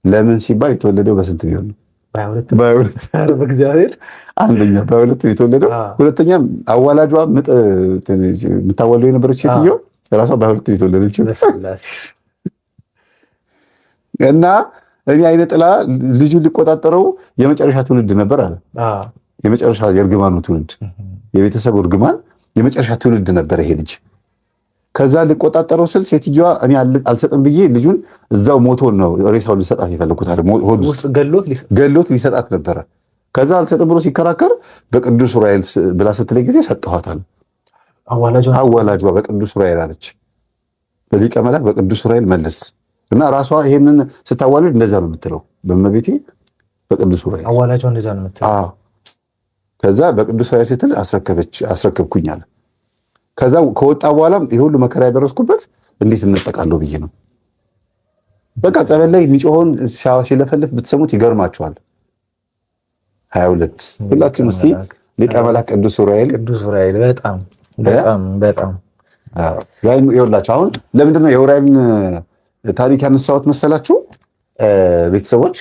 ለምን ሲባል የተወለደው በስንት ቢሆን ነው? በ22 በእግዚአብሔር አንደኛ በ22 የተወለደው። ሁለተኛ አዋላጇ የምታዋለው የነበረች ሴትዮ ራሷ በ22 የተወለደችው እና እኔ አይነ ጥላ ልጁን ሊቆጣጠረው የመጨረሻ ትውልድ ነበር አለ። የመጨረሻ የእርግማኑ ትውልድ፣ የቤተሰቡ እርግማን የመጨረሻ ትውልድ ነበር ይሄ ልጅ። ከዛ ሊቆጣጠረው ስል ሴትዮዋ እኔ አልሰጥም ብዬ ልጁን እዛው ሞቶን ነው ሬሳውን ሊሰጣት የፈለኩት አለ። ሆድ ውስጥ ገሎት ሊሰጣት ነበረ። ከዛ አልሰጥም ብሎ ሲከራከር በቅዱስ ዑራኤል ብላ ስትለኝ ጊዜ ሰጠኋታል። አዋላጇ በቅዱስ ዑራኤል አለች። በሊቀ መላክ በቅዱስ ዑራኤል መልስ እና ራሷ ይሄንን ስታዋልድ እንደዛ ነው የምትለው። በእመቤቴ በቅዱስ ዑራኤል አዋላጇ እንደዛ ነው የምትለው። አዎ። ከዛ በቅዱስ ዑራኤል ስትል አስረከብኩኝ አለ። ከዛ ከወጣ በኋላም ይሄ ሁሉ መከራ ያደረስኩበት እንዴት እንጠቃለሁ ብዬ ነው። በቃ ጸበል ላይ የሚጮኸውን ሲለፈልፍ ብትሰሙት ይገርማችኋል። 22 ሁላችሁም እስቲ ሊቀ መላክ ቅዱስ ዑራኤል በጣም በጣም በጣም ይኸውላችሁ። አሁን ለምንድን ነው የዑራኤልን ታሪክ ያነሳሁት መሰላችሁ? ቤተሰቦች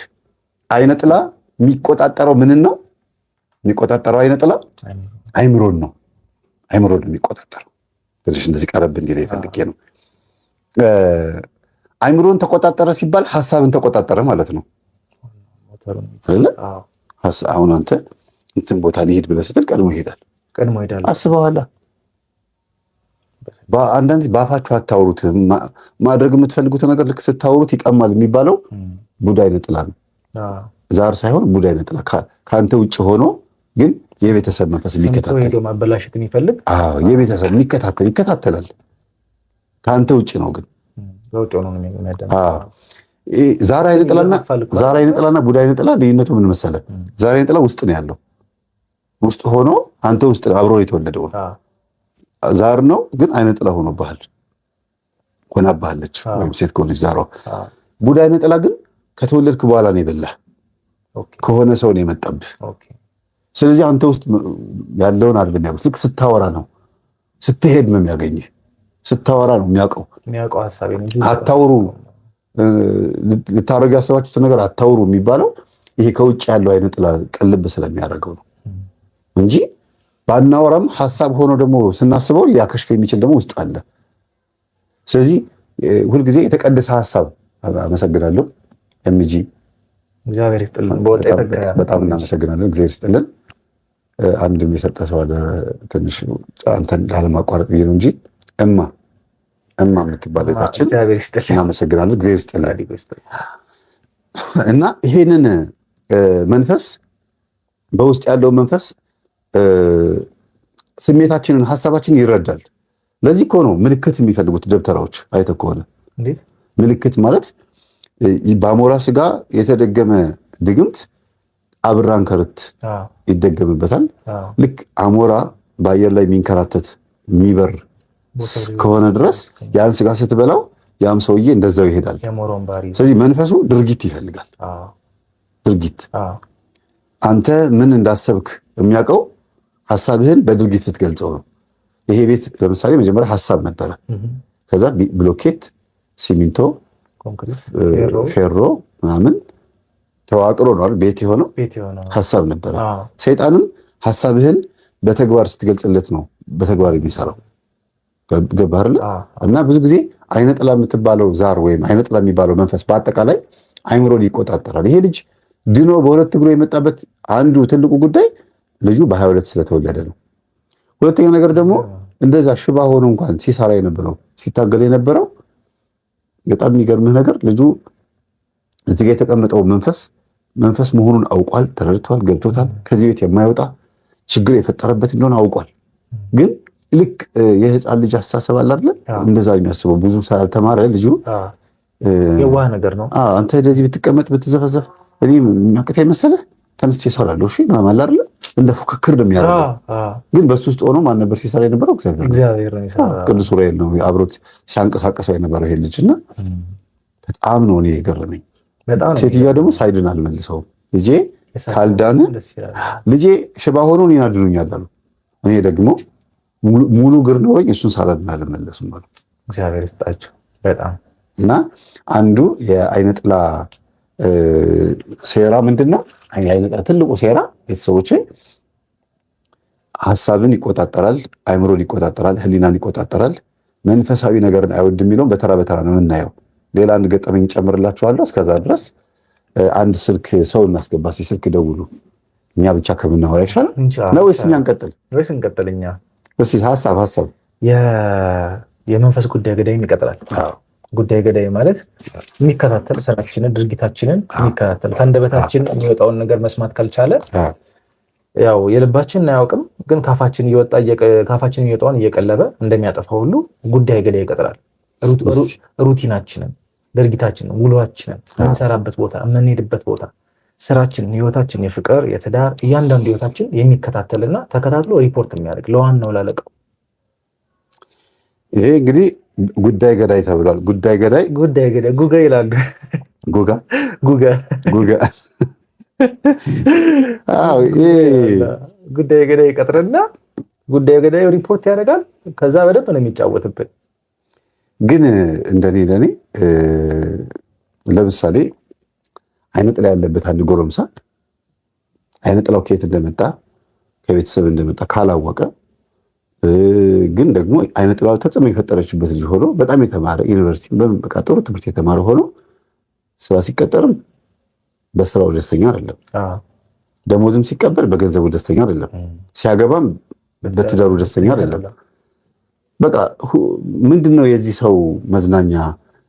አይነ ጥላ የሚቆጣጠረው ምንን ነው የሚቆጣጠረው? አይነ ጥላ አይምሮን ነው። አይምሮን ነው የሚቆጣጠረው። ትንሽ እንደዚህ ቀረብ እንዲል ፈልጌ ነው። አይምሮን ተቆጣጠረ ሲባል ሐሳብን ተቆጣጠረ ማለት ነው። አሁን አንተ እንትን ቦታ ሊሄድ ብለህ ስትል ቀድሞ ይሄዳል። አስበዋላ። አንዳንድ በአፋችሁ አታውሩት። ማድረግ የምትፈልጉት ነገር ልክ ስታወሩት ይቀማል የሚባለው ቡዳ አይነ ጥላ ነው። ዛር ሳይሆን ቡዳ አይነ ጥላ ከአንተ ውጭ ሆኖ ግን የቤተሰብ መንፈስ የሚከታተል ማበላሸት የሚፈልግ የቤተሰብ ይከታተላል። ከአንተ ውጭ ነው ግን ዛር አይነ ጥላና ቡዳ አይነ ጥላ ልዩነቱ ምን መሰለህ? ዛር አይነ ጥላ ውስጥ ነው ያለው። ውስጥ ሆኖ አንተ ውስጥ አብሮ የተወለደው ዛር ነው ግን አይነ ጥላ ሆናባለች ወይም ሴት ከሆነች ዛሯ። ቡዳ አይነ ጥላ ግን ከተወለድክ በኋላ ነው የበላህ፣ ከሆነ ሰው ነው የመጣብህ። ስለዚህ አንተ ውስጥ ያለውን አይደለም የሚያውቁት። ልክ ስታወራ ነው፣ ስትሄድ ነው የሚያገኝህ። ስታወራ ነው የሚያውቀው። አታውሩ፣ ልታደርጉ ያሰባችሁትን ነገር አታውሩ የሚባለው ይሄ ከውጭ ያለው አይነ ጥላ ቅልብ ስለሚያደርገው ነው እንጂ ባናወራም ሐሳብ ሆኖ ደግሞ ስናስበው ሊያከሽፍ የሚችል ደግሞ ውስጥ አለ። ስለዚህ ሁልጊዜ የተቀደሰ ሐሳብ አመሰግናለሁ። ኤምጂ እግዚአብሔር ይስጥልን፣ በጣም እናመሰግናለን። እግዚአብሔር ይስጥልን። አንድም የሰጠ ሰው አለ። ትንሽ አንተን ላለማቋረጥ ብዬ ነው እንጂ እማ የምትባል እህታችን እናመሰግናለን። እግዚአብሔር ይስጥልን። እና ይሄንን መንፈስ በውስጥ ያለው መንፈስ ስሜታችንን ሀሳባችንን ይረዳል። ለዚህ እኮ ነው ምልክት የሚፈልጉት ደብተራዎች። አይተህ ከሆነ ምልክት ማለት በአሞራ ስጋ የተደገመ ድግምት አብራን ከርት ይደገምበታል። ልክ አሞራ በአየር ላይ የሚንከራተት የሚበር ከሆነ ድረስ ያን ስጋ ስትበላው ያም ሰውዬ እንደዛው ይሄዳል። ስለዚህ መንፈሱ ድርጊት ይፈልጋል። ድርጊት አንተ ምን እንዳሰብክ የሚያውቀው ሀሳብህን በድርጊት ስትገልጸው ነው። ይሄ ቤት ለምሳሌ መጀመሪያ ሀሳብ ነበረ። ከዛ ብሎኬት፣ ሲሚንቶ፣ ፌሮ ምናምን ተዋቅሮ ነው ቤት የሆነው። ሀሳብ ነበረ። ሰይጣንም ሀሳብህን በተግባር ስትገልጽለት ነው በተግባር የሚሰራው። ገባህ አይደል? እና ብዙ ጊዜ አይነ ጥላ የምትባለው ዛር ወይም አይነ ጥላ የሚባለው መንፈስ በአጠቃላይ አይምሮን ይቆጣጠራል። ይሄ ልጅ ድኖ በሁለት እግሩ የመጣበት አንዱ ትልቁ ጉዳይ ልጁ በ22 ስለተወለደ ነው። ሁለተኛ ነገር ደግሞ እንደዛ ሽባ ሆኖ እንኳን ሲሰራ የነበረው ሲታገል የነበረው በጣም የሚገርምህ ነገር ልጁ እዚህ ጋር የተቀመጠው መንፈስ መሆኑን አውቋል፣ ተረድቷል፣ ገብቶታል። ከዚህ ቤት የማይወጣ ችግር የፈጠረበት እንደሆነ አውቋል። ግን ልክ የህፃን ልጅ አስተሳሰብ አለ አይደል? እንደዛ የሚያስበው ብዙ ሳልተማረ ልጁ የዋህ ነገር ነው። አንተ እንደዚህ ብትቀመጥ ብትዘፈዘፍ እኔ የሚያቅተኝ መሰለህ ተነስቼ እሰራለሁ እሺ ምናምን አለ አይደል? እንደ ፉክክር ነው የሚያደርገው። ግን በሱ ውስጥ ሆኖ ማን ነበር ሲሰራ የነበረው? እግዚአብሔር ነው። ቅዱስ ዑራኤል ነው አብሮት ሲያንቀሳቀሰው የነበረው ይሄ ልጅና በጣም ነው እኔ የገረመኝ። ሴትዮዋ ደግሞ ሳይድን አልመልሰውም። ልጄ ካልዳነ ልጄ ሽባ ሆኖ እኔን አድኑኛል አሉ። እኔ ደግሞ ሙሉ እግር ኖሮኝ እሱን ሳላድን አልመለስም አሉ። እግዚአብሔር ይስጣቸው በጣም እና አንዱ የአይነ ጥላ ሴራ ምንድን ነው? አይነ ጥላ ትልቁ ሴራ ቤተሰቦቼ ሀሳብን ይቆጣጠራል፣ አይምሮን ይቆጣጠራል፣ ህሊናን ይቆጣጠራል። መንፈሳዊ ነገርን አይወድ የሚለውን በተራ በተራ ነው የምናየው። ሌላ አንድ ገጠመኝ ጨምርላችኋለሁ። እስከዛ ድረስ አንድ ስልክ ሰው እናስገባ። ስልክ ደውሉ። እኛ ብቻ ከምናወራ ይሻላል ነው ወይስ እኛ እንቀጥል? እኛ እስኪ ሀሳብ የመንፈስ ጉዳይ ገዳይም ይቀጥላል። ጉዳይ ገዳይ ማለት የሚከታተል ስራችንን፣ ድርጊታችንን የሚከታተል ከአንደበታችን የሚወጣውን ነገር መስማት ካልቻለ ያው የልባችንን አያውቅም፣ ግን ካፋችን የሚወጣውን እየቀለበ እንደሚያጠፋ ሁሉ ጉዳይ ገዳይ ይቀጥላል። ሩቲናችንን፣ ድርጊታችንን፣ ውሏችንን፣ የምንሰራበት ቦታ፣ የምንሄድበት ቦታ፣ ስራችንን፣ ህይወታችን፣ የፍቅር የትዳር እያንዳንዱ ህይወታችን የሚከታተልና ተከታትሎ ሪፖርት የሚያደርግ ለዋናው ላለቀው ይሄ እንግዲህ ጉዳይ ገዳይ ተብሏል። ጉዳይ ገዳይ ጉጋ ይላሉ። ጉጋ ጉዳይ ገዳይ ይቀጥርና ጉዳይ ገዳይ ሪፖርት ያደርጋል። ከዛ በደንብ ነው የሚጫወትብን። ግን እንደኔ ለኔ ለምሳሌ አይነ ጥላ ያለበት አንድ ጎረምሳ አይነ ጥላው ከየት እንደመጣ ከቤተሰብ እንደመጣ ካላወቀ ግን ደግሞ አይነ ጥላው ተጽዕኖ የፈጠረችበት ልጅ ሆኖ በጣም የተማረ ዩኒቨርሲቲ በቃ ጥሩ ትምህርት የተማረ ሆኖ ስራ ሲቀጠርም በስራው ደስተኛ አይደለም። ደሞዝም ሲቀበል በገንዘቡ ደስተኛ አይደለም። ሲያገባም በትዳሩ ደስተኛ አይደለም። በቃ ምንድነው የዚህ ሰው መዝናኛ?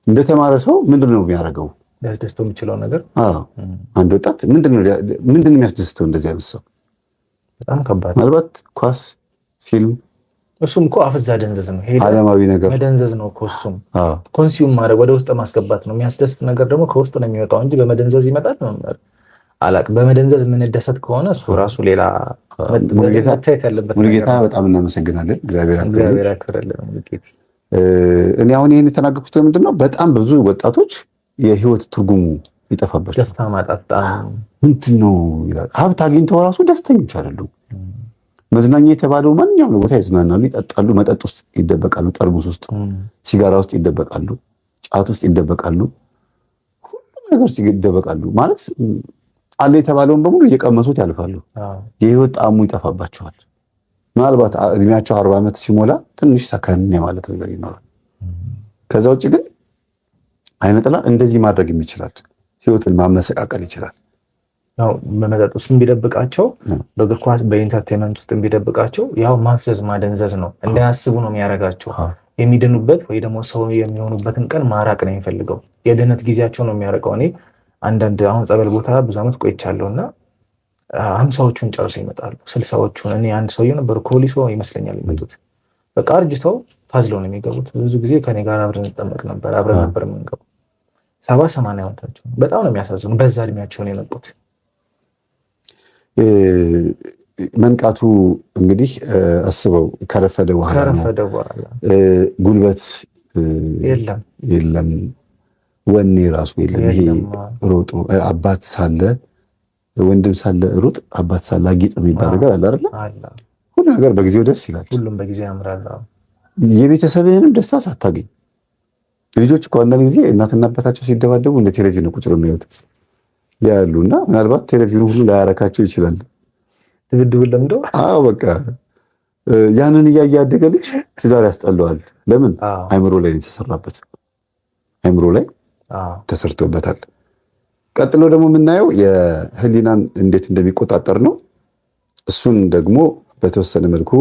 እንደተማረ ሰው ምንድነው የሚያደርገው? ያስደስተው የሚችለው ነገር? አንድ ወጣት ምንድነው የሚያስደስተው? እንደዚህ አይነት ሰው በጣም ከባድ። ምናልባት ኳስ፣ ፊልም፣ እሱም እኮ አፍዛ ደንዘዝ ነው። ዓለማዊ ነገር መደንዘዝ ነው እኮ እሱም ኮንሱም ማድረግ ወደ ውስጥ ማስገባት ነው። የሚያስደስት ነገር ደግሞ ከውስጥ ነው የሚወጣው እንጂ በመደንዘዝ ይመጣል ነው አላውቅም። በመደንዘዝ የምንደሰት ከሆነ እሱ ራሱ ሌላ መታየት ያለበት። ሙሉጌታ በጣም እናመሰግናለን። እግዚአብሔር ያክብርልን። እኔ አሁን ይሄን የተናገርኩት ለምንድን ነው? በጣም ብዙ ወጣቶች የህይወት ትርጉሙ ይጠፋባቸዋል። ደስታ ማጣት ምንድን ነው ይላል። ሀብት አግኝተው ራሱ ደስተኞች አይደሉም። መዝናኛ የተባለው ማንኛውም ቦታ ይዝናናሉ፣ ይጠጣሉ፣ መጠጥ ውስጥ ይደበቃሉ፣ ጠርሙስ ውስጥ፣ ሲጋራ ውስጥ ይደበቃሉ፣ ጫት ውስጥ ይደበቃሉ፣ ሁሉም ነገር ውስጥ ይደበቃሉ። ማለት አለ የተባለውን በሙሉ እየቀመሱት ያልፋሉ። የህይወት ጣዕሙ ይጠፋባቸዋል። ምናልባት እድሜያቸው 40 ዓመት ሲሞላ ትንሽ ሰከን የማለት ነገር ይኖራል። ከዛ ውጭ ግን አይነ ጥላ እንደዚህ ማድረግ ይችላል። ህይወትን ማመሰቃቀል ይችላል። ያው በመጠጥ ውስጥ ቢደብቃቸው፣ በእግር ኳስ በኢንተርቴንመንት ውስጥ ቢደብቃቸው ያው ማፍዘዝ ማደንዘዝ ነው። እንዳያስቡ ነው የሚያደርጋቸው። የሚድኑበት ወይ ደግሞ ሰው የሚሆኑበትን ቀን ማራቅ ነው የሚፈልገው። የድህነት ጊዜያቸው ነው የሚያርቀው። እኔ አንዳንድ አሁን ጸበል ቦታ ብዙ ዓመት ቆይቻለሁ እና 50ዎቹን ጨርሰው ይመጣሉ፣ 60ዎቹን። እኔ አንድ ሰውዬ ነበር ኮሊሶ ይመስለኛል የመጡት። በቃ አርጅተው ታዝለው ነው የሚገቡት። ብዙ ጊዜ ከኔ ጋር አብረን እንጠመቅ ነበር፣ አብረን ነበር የምንገቡ። 70-80 ዓመታቸው በጣም ነው የሚያሳዝኑ። በዛ እድሜያቸው ነው የመጡት። መንቃቱ እንግዲህ አስበው ከረፈደ በኋላ ጉልበት የለም፣ ወኔ ራሱ የለም። ይሄ ሮጦ አባት ሳለ ወንድም ሳለ ሩጥ፣ አባት ሳለ አጊጥ የሚባል ነገር አለ አይደል? ሁሉ ነገር በጊዜው ደስ ይላል፣ ሁሉም በጊዜው ያምራል። የቤተሰብህንም ደስታ ሳታገኝ ልጆች እኮ አንዳንድ ጊዜ እናትና አባታቸው ሲደባደቡ እንደ ቴሌቪዥን ቁጭ ነው የሚያዩት ያሉ እና ምናልባት ቴሌቪዥኑ ሁሉ ላያረካቸው ይችላል። ድብድቡን ለምደው በቃ ያንን እያየ ያደገ ልጅ ትዳር ያስጠላዋል። ለምን? አይምሮ ላይ የተሰራበት፣ አይምሮ ላይ ተሰርቶበታል። ቀጥሎ ደግሞ የምናየው የህሊናን እንዴት እንደሚቆጣጠር ነው። እሱን ደግሞ በተወሰነ መልኩ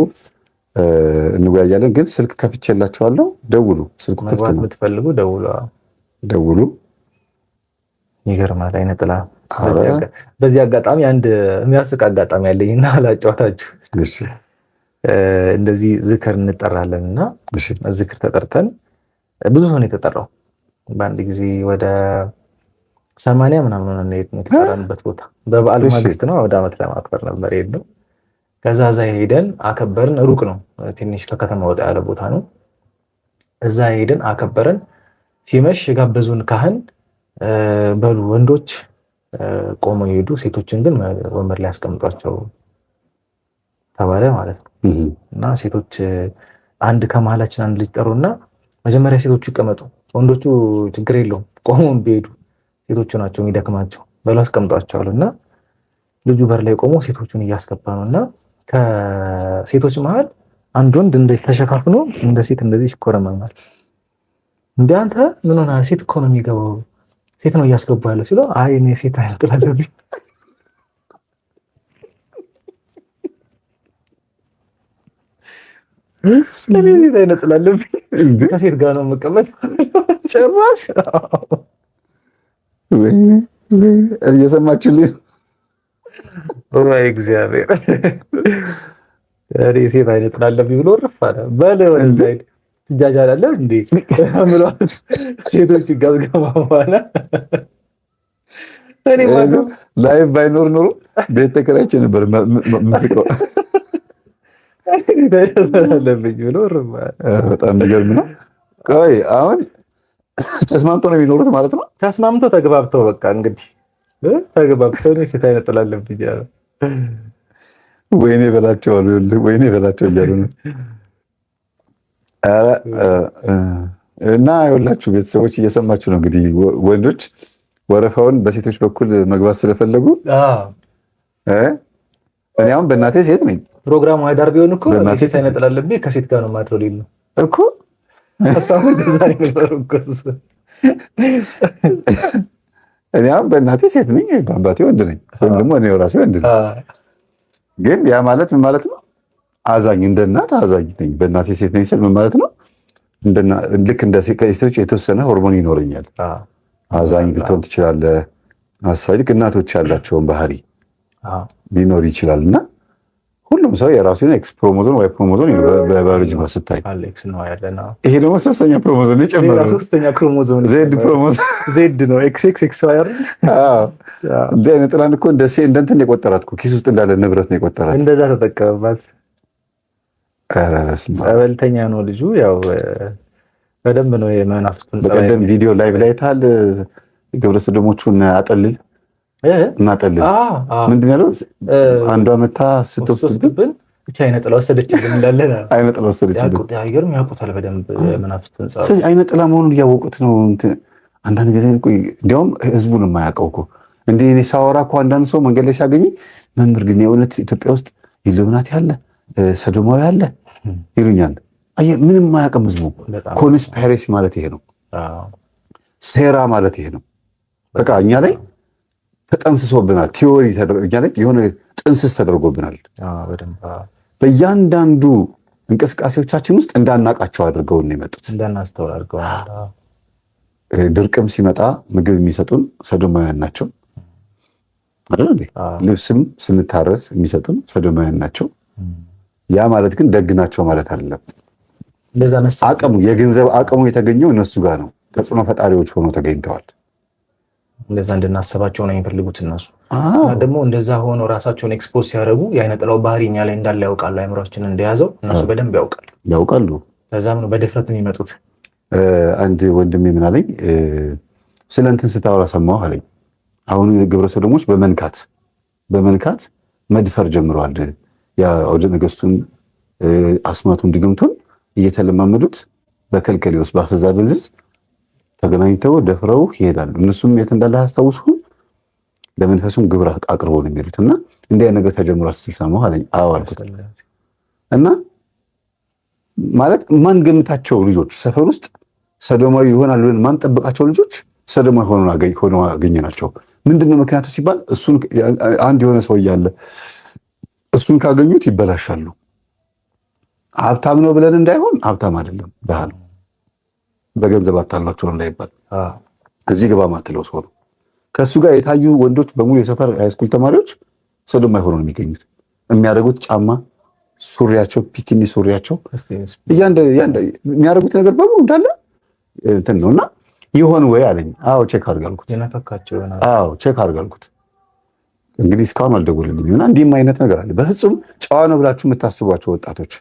እንወያያለን። ግን ስልክ ከፍቼላችኋለሁ፣ ደውሉ። ስልኩ ክፍት ነው፣ የምትፈልጉ ደውሉ። ይገርማል። አይነ ጥላ በዚህ አጋጣሚ አንድ የሚያስቅ አጋጣሚ ያለኝ እና አላጫወታችሁ። እንደዚህ ዝክር እንጠራለን እና ዝክር ተጠርተን ብዙ ሰው ነው የተጠራው በአንድ ጊዜ ወደ 80 ምናምን የተጠራንበት ቦታ በበዓል ማግስት ነው። ወደ ዓመት ለማክበር ነበር የሄድነው። ከዛ ሄደን አከበርን። ሩቅ ነው ትንሽ ከከተማ ወጣ ያለ ቦታ ነው። እዛ ሄደን አከበርን። ሲመሽ የጋበዙን ካህን በሉ ወንዶች ቆመው ይሄዱ፣ ሴቶችን ግን ወንበር ላይ ያስቀምጧቸው ተባለ ማለት ነው። እና ሴቶች አንድ ከመሀላችን አንድ ልጅ ጠሩና መጀመሪያ ሴቶቹ ይቀመጡ፣ ወንዶቹ ችግር የለውም ቆመው ቢሄዱ፣ ሴቶቹ ናቸው የሚደክማቸው በሉ አስቀምጧቸዋል። እና ልጁ በር ላይ ቆሞ ሴቶቹን እያስገባ ነው። እና ከሴቶች መሀል አንድ ወንድ እንደዚህ ተሸፋፍኖ እንደ ሴት እንደዚህ ይኮረመማል። እንደ አንተ ምን ሆነሃል? ሴት እኮ ነው የሚገባው፣ ሴት ነው እያስገባ ያለው ሲለው፣ አይ እኔ ሴት አይነጥላለብኝ ስለዚህ አይነጥላለብኝ ከሴት ጋር ነው መቀመጥ ጭራሽ። እየሰማችሁልኝ? ወይ እግዚአብሔር! እኔ ሴት አይነጥላለብኝ ብሎ ረፋዳ በለ ወንዛይ ትጃጃላለህ እንዴ ምሏት ሴቶች ጋዝገባ በኋላ እኔ ማለት ላይቭ ባይኖር ኖሮ ቤት ተከራይቼ ነበር የምትቀው። አለብኝ ብሎ በጣም የሚገርም ነው። ቆይ አሁን ተስማምተው ነው የሚኖሩት ማለት ነው? ተስማምተው ተግባብተው በቃ እንግዲህ ተግባብተው ነው ሴት አይነጥላለብኝ ያለ ወይኔ በላቸው አሉ። ወይኔ በላቸው እያሉ ነው። እና ይኸውላችሁ ቤተሰቦች እየሰማችሁ ነው እንግዲህ ወንዶች ወረፋውን በሴቶች በኩል መግባት ስለፈለጉ እኔ አሁን በእናቴ ሴት ነኝ። ፕሮግራሙ አይዳር ቢሆን እኮ ሴት አይነጥላለብኝ ከሴት ጋር ነው ማድረው ሊል ነው እኮ ሀሳቡ ገዛ ነበር እኮ። እኔ አሁን በእናቴ ሴት ነኝ፣ በአባቴ ወንድ ነኝ፣ ወይም ደግሞ እኔ ራሴ ወንድ ነኝ። ግን ያ ማለት ምን ማለት ነው? አዛኝ እንደ እናት አዛኝ ነኝ። በእናቴ ሴት ነኝ ስል ምን ማለት ነው? ልክ እንደ ሴቶች የተወሰነ ሆርሞን ይኖረኛል። አዛኝ ልትሆን ትችላለህ። ሀሳቢ ልክ እናቶች ያላቸውን ባህሪ ሊኖር ይችላል። እና ሁሉም ሰው የራሱን ኤክስ ክሮሞዞን ወይ ክሮሞዞን በባዮሎጂ ስታይ፣ ይሄ ደግሞ ሶስተኛ ክሮሞዞን የጨመረው ሶስተኛ ክሮሞዞን ዜድ ክሮሞዞን ዜድ ነው። ኤክስ ኤክስ ኤክስ ዋይ አይደል? እንደ አይነት ጥላን እኮ እንደ እንትን የቆጠራት እኮ ኪስ ውስጥ እንዳለ ንብረት ነው የቆጠራት። እንደዛ ተጠቀመባት። ጸበልተኛ ነው ልጁ። ያው በደንብ ነው የመናፍስቱን ጸበል። በቀደም ቪዲዮ ላይቭ ላይ ታል ግብረ ሰዶሞቹን አጠልል እናጠልል ምንድን ያለው አንዷ መታ ስትወስድብን ብቻ አይነ ጥላ ወሰደችብን እንዳለን አይነ ጥላ ወሰደችብን። አይገርም? ያውቁታል በደንብ መናፍስቱን ጸበል። ስለዚህ አይነ ጥላ መሆኑን እያወቁት ነው። አንዳንድ ጊዜ እንዲያውም ህዝቡን የማያውቀው እኮ እንደ እኔ ሳወራ እኮ አንዳንድ ሰው መንገድ ላይ ሲያገኝ መምህር ግን የእውነት ኢትዮጵያ ውስጥ ኢሉሚናቲ አለ ሰዶማዊ አለ ይሉኛል። ምንም የማያውቅም ህዝቡ። ኮንስፓይሬሲ ማለት ይሄ ነው። ሴራ ማለት ይሄ ነው። በቃ እኛ ላይ ተጠንስሶብናል። ቲዎሪ እኛ ላይ የሆነ ጥንስስ ተደርጎብናል። በእያንዳንዱ እንቅስቃሴዎቻችን ውስጥ እንዳናቃቸው አድርገው ነው የመጡት። እንዳናስተውል አድርገው ድርቅም ሲመጣ ምግብ የሚሰጡን ሰዶማውያን ናቸው አይደል እንዴ? ልብስም ስንታረስ የሚሰጡን ሰዶማውያን ናቸው። ያ ማለት ግን ደግ ናቸው ማለት አይደለም። አቅሙ የገንዘብ አቅሙ የተገኘው እነሱ ጋር ነው። ተጽዕኖ ፈጣሪዎች ሆነው ተገኝተዋል። እንደዛ እንድናስባቸው ነው የሚፈልጉት እነሱ። እና ደግሞ እንደዛ ሆኖ ራሳቸውን ኤክስፖዝ ሲያደርጉ የዓይነ ጥላው ባህሪ እኛ ላይ እንዳለ ያውቃሉ። አእምሯችንን እንደያዘው እነሱ በደንብ ያውቃሉ። ለዛም ነው በድፍረት የሚመጡት። አንድ ወንድሜ ምን አለኝ፣ ስለ እንትን ስታወራ ሰማሁ አለኝ። አሁን ግብረ ሰዶሞች በመንካት መድፈር ጀምረዋል። የአውደ ነገስቱን አስማቱን ድግምቱን እየተለማመዱት በከልከሌዎስ ባፈዛ ደንዝዝ ተገናኝተው ደፍረው ይሄዳሉ። እነሱም የት እንዳለ አያስታውሱም። ለመንፈሱም ግብር አቅርቦ ነው የሚሄዱት። እና እንዲያ ነገር ተጀምሯል ስትል ሰማሁ አለኝ። አዎ አልኩት። እና ማለት ማን ገምታቸው ልጆች ሰፈር ውስጥ ሰዶማዊ ይሆናል ብለን ማን ጠብቃቸው ልጆች ሰዶማዊ ሆነው አገኘናቸው። ምንድነው ምክንያቱ ሲባል እሱን አንድ የሆነ ሰው እያለ እሱን ካገኙት ይበላሻሉ። ሀብታም ነው ብለን እንዳይሆን ሀብታም አይደለም ድሃ ነው። በገንዘብ አታላቸው እንዳይባል እዚህ ግባ ማትለው ሰው ነው። ከእሱ ጋር የታዩ ወንዶች በሙሉ የሰፈር ሃይስኩል ተማሪዎች ሰዶማዊ ሆነው ነው የሚገኙት። የሚያደርጉት ጫማ፣ ሱሪያቸው፣ ፒኪኒ ሱሪያቸው የሚያደርጉት ነገር በሙሉ እንዳለ እንትን ነውና ይሆን ወይ አለኝ። አዎ ቼክ አድርግ አልኩት። አዎ ቼክ አድርግ አልኩት። እንግዲህ እስካሁን አልደወለልኝም። እና እንዲህም አይነት ነገር አለ። በፍጹም ጨዋ ነው ብላችሁ የምታስቧቸው ወጣቶች፣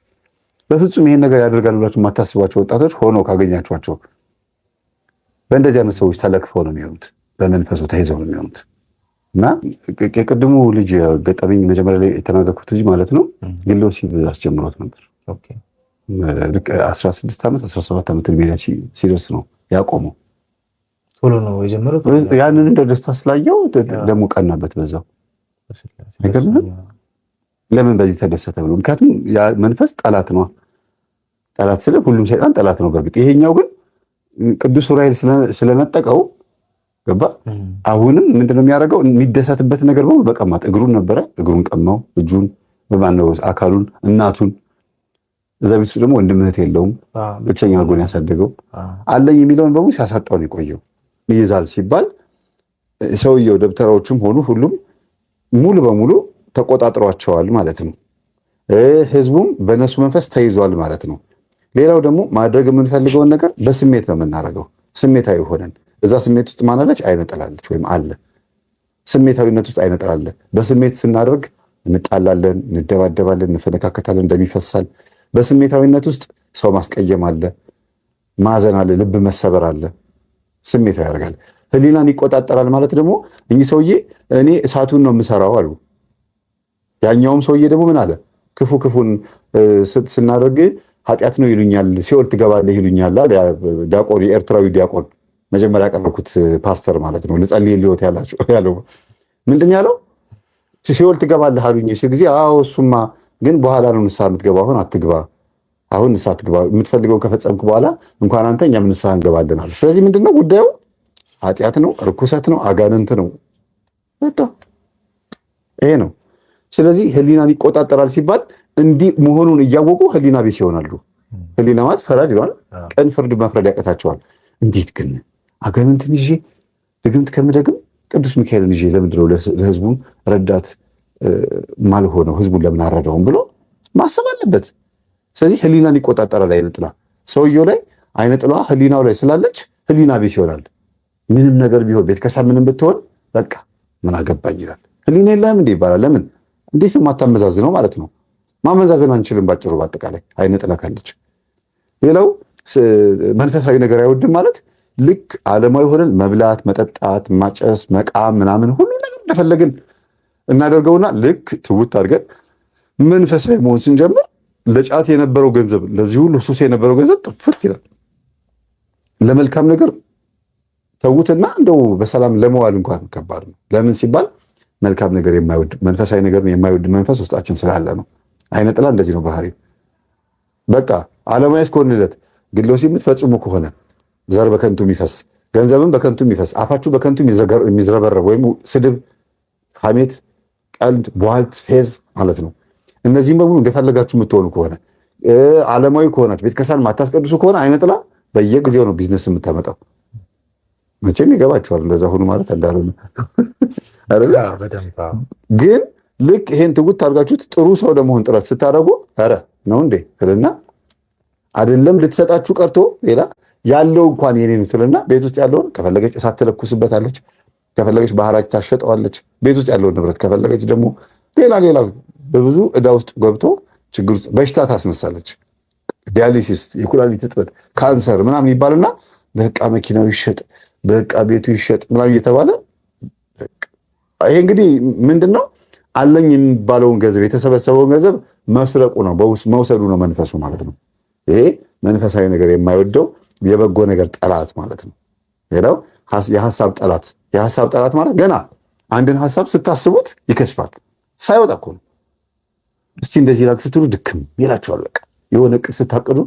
በፍጹም ይሄን ነገር ያደርጋሉ ብላችሁ የማታስቧቸው ወጣቶች ሆኖ ካገኛችኋቸው በእንደዚህ አይነት ሰዎች ተለክፈው ነው የሚሆኑት። በመንፈሱ ተይዘው ነው የሚሆኑት። እና የቅድሙ ልጅ ገጠመኝ መጀመሪያ ላይ የተናገርኩት ልጅ ማለት ነው ግለ ወሲብ አስጀምሮት ነበር። 16 ዓመት 17 ዓመት እድሜ ላይ ሲደርስ ነው ያቆመው። ቶሎ ነው የጀመረው። ያንን እንደ ደስታ ስላየው ደግሞ ቀናበት በዛው። አይገርምም? ለምን በዚህ ተደሰተ ብሎ። ምክንያቱም ያ መንፈስ ጠላት ነው። ጠላት ስለ ሁሉም ሰይጣን ጠላት ነው። በእርግጥ ይሄኛው ግን ቅዱስ ዑራኤል ስለነጠቀው ገባ። አሁንም ምንድነው የሚያደርገው? የሚደሰትበት ነገር በሙሉ በቀማት እግሩን ነበረ፣ እግሩን ቀማው፣ እጁን በማነው አካሉን፣ እናቱን። እዛ ቤት ውስጥ ደግሞ ወንድም እህት የለውም፣ ብቸኛ አድርጎ ያሳደገው። አለኝ የሚለውን በሙሉ ሲያሳጣው ነው የቆየው። ይይዛል ሲባል ሰውየው ደብተራዎችም ሆኑ ሁሉም ሙሉ በሙሉ ተቆጣጥሯቸዋል ማለት ነው። ህዝቡም በነሱ መንፈስ ተይዟል ማለት ነው። ሌላው ደግሞ ማድረግ የምንፈልገውን ነገር በስሜት ነው የምናደርገው። ስሜታዊ ሆነን እዛ ስሜት ውስጥ ማናለች አይነጠላለች ወይም አለ። ስሜታዊነት ውስጥ አይነጠላለ። በስሜት ስናደርግ እንጣላለን፣ እንደባደባለን፣ እንፈነካከታለን፣ እንደሚፈሳል። በስሜታዊነት ውስጥ ሰው ማስቀየም አለ፣ ማዘን አለ፣ ልብ መሰበር አለ። ስሜታዊ ያደርጋል። ህሊናን ይቆጣጠራል ማለት ደግሞ እኚህ ሰውዬ እኔ እሳቱን ነው የምሰራው አሉ። ያኛውም ሰውዬ ደግሞ ምን አለ? ክፉን ስናደርግ ኃጢአት ነው ይሉኛል፣ ሲኦል ትገባለህ ይሉኛል አለ ዲያቆን፣ የኤርትራዊ ዲያቆን መጀመሪያ ያቀረብኩት ፓስተር ማለት ነው። ልጸልይ ሊወት ያለው ምንድን ያለው? ሲኦል ትገባለህ አሉኝ ሲል ጊዜ አዎ እሱማ ግን በኋላ ነው ንስሐ የምትገባ፣ አሁን አትግባ፣ አሁን ንስሐ ትግባ፣ የምትፈልገውን ከፈጸምክ በኋላ እንኳን አንተ እኛም ንስሐ እንገባለን አሉ። ስለዚህ ምንድነው ጉዳዩ? ኃጢአት ነው፣ ርኩሰት ነው፣ አጋንንት ነው። በቃ ይሄ ነው። ስለዚህ ህሊናን ይቆጣጠራል ሲባል እንዲህ መሆኑን እያወቁ ህሊና ቢስ ይሆናሉ። ህሊና ማለት ፈራጅ ይሆናል። ቀን ፍርድ መፍረድ ያቀታቸዋል። እንዴት ግን አጋንንትን ይዤ ድግምት ከምደግም ቅዱስ ሚካኤልን ይዤ ለምንድን ነው ለህዝቡን ረዳት ማልሆነው? ህዝቡን ለምን አረዳውም ብሎ ማሰብ አለበት። ስለዚህ ህሊናን ይቆጣጠራል። አይነጥላ ሰውየው ላይ አይነጥላ ህሊናው ላይ ስላለች ህሊና ቢስ ይሆናል። ምንም ነገር ቢሆን ቤተከሳ ምንም ብትሆን በቃ ምን አገባኝ ይላል። ህሊና የለህም እንዴ ይባላል። ለምን እንዴት የማታመዛዝነው ማለት ነው። ማመዛዘን አንችልም። ባጭሩ በአጠቃላይ አይነጥላ ካለች። ሌላው መንፈሳዊ ነገር አይወድም ማለት ልክ ዓለማዊ ሆነን መብላት፣ መጠጣት፣ ማጨስ፣ መቃም ምናምን ሁሉ ነገር እንደፈለግን እናደርገውና ልክ ትውት አድርገን መንፈሳዊ መሆን ስንጀምር ለጫት የነበረው ገንዘብ፣ ለዚህ ሁሉ ሱስ የነበረው ገንዘብ ጥፍት ይላል። ለመልካም ነገር ተውትና እንደው በሰላም ለመዋል እንኳን ከባድ ነው። ለምን ሲባል መልካም ነገር የማይወድ መንፈሳዊ ነገርን የማይወድ መንፈስ ውስጣችን ስላለ ነው። አይነጥላ እንደዚህ ነው ባህሪ። በቃ ዓለማዊ እስከሆንለት ግለ ወሲብ የምትፈጽሙ ከሆነ ዘር በከንቱ የሚፈስ ገንዘብም በከንቱ የሚፈስ አፋችሁ በከንቱ የሚዝረበረብ ወይም ስድብ፣ ሐሜት፣ ቀልድ፣ ቧልት፣ ፌዝ ማለት ነው። እነዚህም በሙሉ እንደፈለጋችሁ የምትሆኑ ከሆነ ዓለማዊ ከሆናችሁ ቤተክርስቲያን ማታስቀድሱ ከሆነ አይነ ጥላ በየጊዜው ነው ቢዝነስ የምታመጣው። መቼም ይገባቸዋል እንደዛ ሁኑ ማለት እንዳልሆነ ግን ልክ ይሄን ትጉት አድርጋችሁት ጥሩ ሰው ለመሆን ጥረት ስታደርጉ ኧረ ነው እንዴ ትልና አይደለም ልትሰጣችሁ ቀርቶ ሌላ ያለው እንኳን የኔ ነው ትልና ቤት ውስጥ ያለውን ከፈለገች እሳት ትለኩስበታለች፣ ከፈለገች ባህራች ታሸጠዋለች። ቤት ውስጥ ያለውን ንብረት ከፈለገች ደግሞ ሌላ በብዙ ዕዳ ውስጥ ገብቶ ችግር ውስጥ በሽታ ታስነሳለች። ዲያሊሲስ፣ የኩላሊት እጥበት፣ ካንሰር ምናምን ይባልና በቃ መኪናው ይሸጥ፣ በቃ ቤቱ ይሸጥ ምናምን እየተባለ ይሄ እንግዲህ ምንድነው አለኝ የሚባለውን ገንዘብ የተሰበሰበውን ገንዘብ መስረቁ ነው፣ መውሰዱ ነው መንፈሱ ማለት ነው። ይሄ መንፈሳዊ ነገር የማይወደው የበጎ ነገር ጠላት ማለት ነው። ሌላው የሐሳብ ጠላት ማለት ገና አንድን ሐሳብ ስታስቡት ይከሽፋል። ሳይወጣ እኮ ነው። እስቲ እንደዚህ ላክ ስትሉ ድክም ይላችኋል። በቃ የሆነ እቅድ ስታቅዱ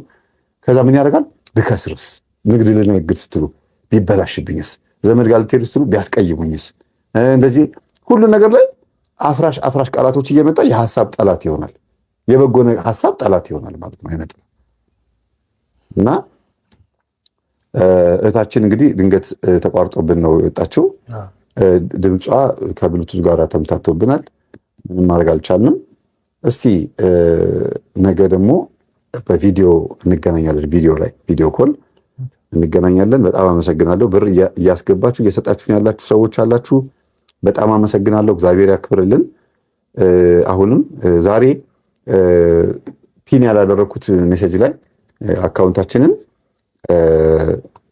ከዛ ምን ያደርጋል? ብከስርስ፣ ንግድ ልነግድ ስትሉ ቢበላሽብኝስ፣ ዘመድ ጋር ልትሄዱ ስትሉ ቢያስቀይሙኝስ፣ እንደዚህ ሁሉ ነገር ላይ አፍራሽ ቃላቶች እየመጣ የሐሳብ ጠላት ይሆናል። የበጎ ሐሳብ ጠላት ይሆናል ማለት ነው። አይነት እና እህታችን እንግዲህ ድንገት ተቋርጦብን ነው የወጣችው። ድምጿ ከብሉቱዝ ጋር ተምታቶብናል። ምንም ማድረግ አልቻልንም። እስቲ ነገ ደግሞ በቪዲዮ እንገናኛለን። ቪዲዮ ኮል እንገናኛለን። በጣም አመሰግናለሁ። ብር እያስገባችሁ እየሰጣችሁን ያላችሁ ሰዎች አላችሁ። በጣም አመሰግናለሁ። እግዚአብሔር ያክብርልን። አሁንም ዛሬ ፒን ያላደረኩት ሜሴጅ ላይ አካውንታችንን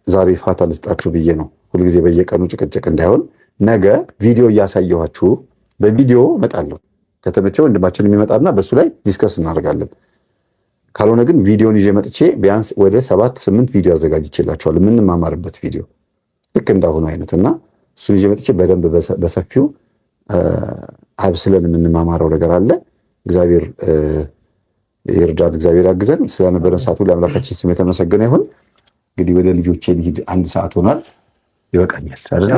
ዛሬ ፋታ ልስጣችሁ ብዬ ነው። ሁልጊዜ በየቀኑ ጭቅጭቅ እንዳይሆን ነገ ቪዲዮ እያሳየኋችሁ በቪዲዮ እመጣለሁ። ከተመቸው ወንድማችን የሚመጣና በሱ ላይ ዲስከስ እናደርጋለን። ካልሆነ ግን ቪዲዮን ይዤ መጥቼ ቢያንስ ወደ 7-8 ቪዲዮ አዘጋጅቼላችኋለሁ። የምንማማርበት ቪዲዮ ልክ እንዳሁኑ አይነት እና እሱን ይዤ መጥቼ በደንብ በሰፊው አብስለን የምንማማረው ነገር አለ። እግዚአብሔር ይርዳን፣ እግዚአብሔር ያግዘን። ስለነበረን ሰዓቱ ለአምላካችን ስም የተመሰገነ ይሁን። እንግዲህ ወደ ልጆቼ ልሂድ። 1 ሰዓት ሆኗል። ይበቃኛል አይደል?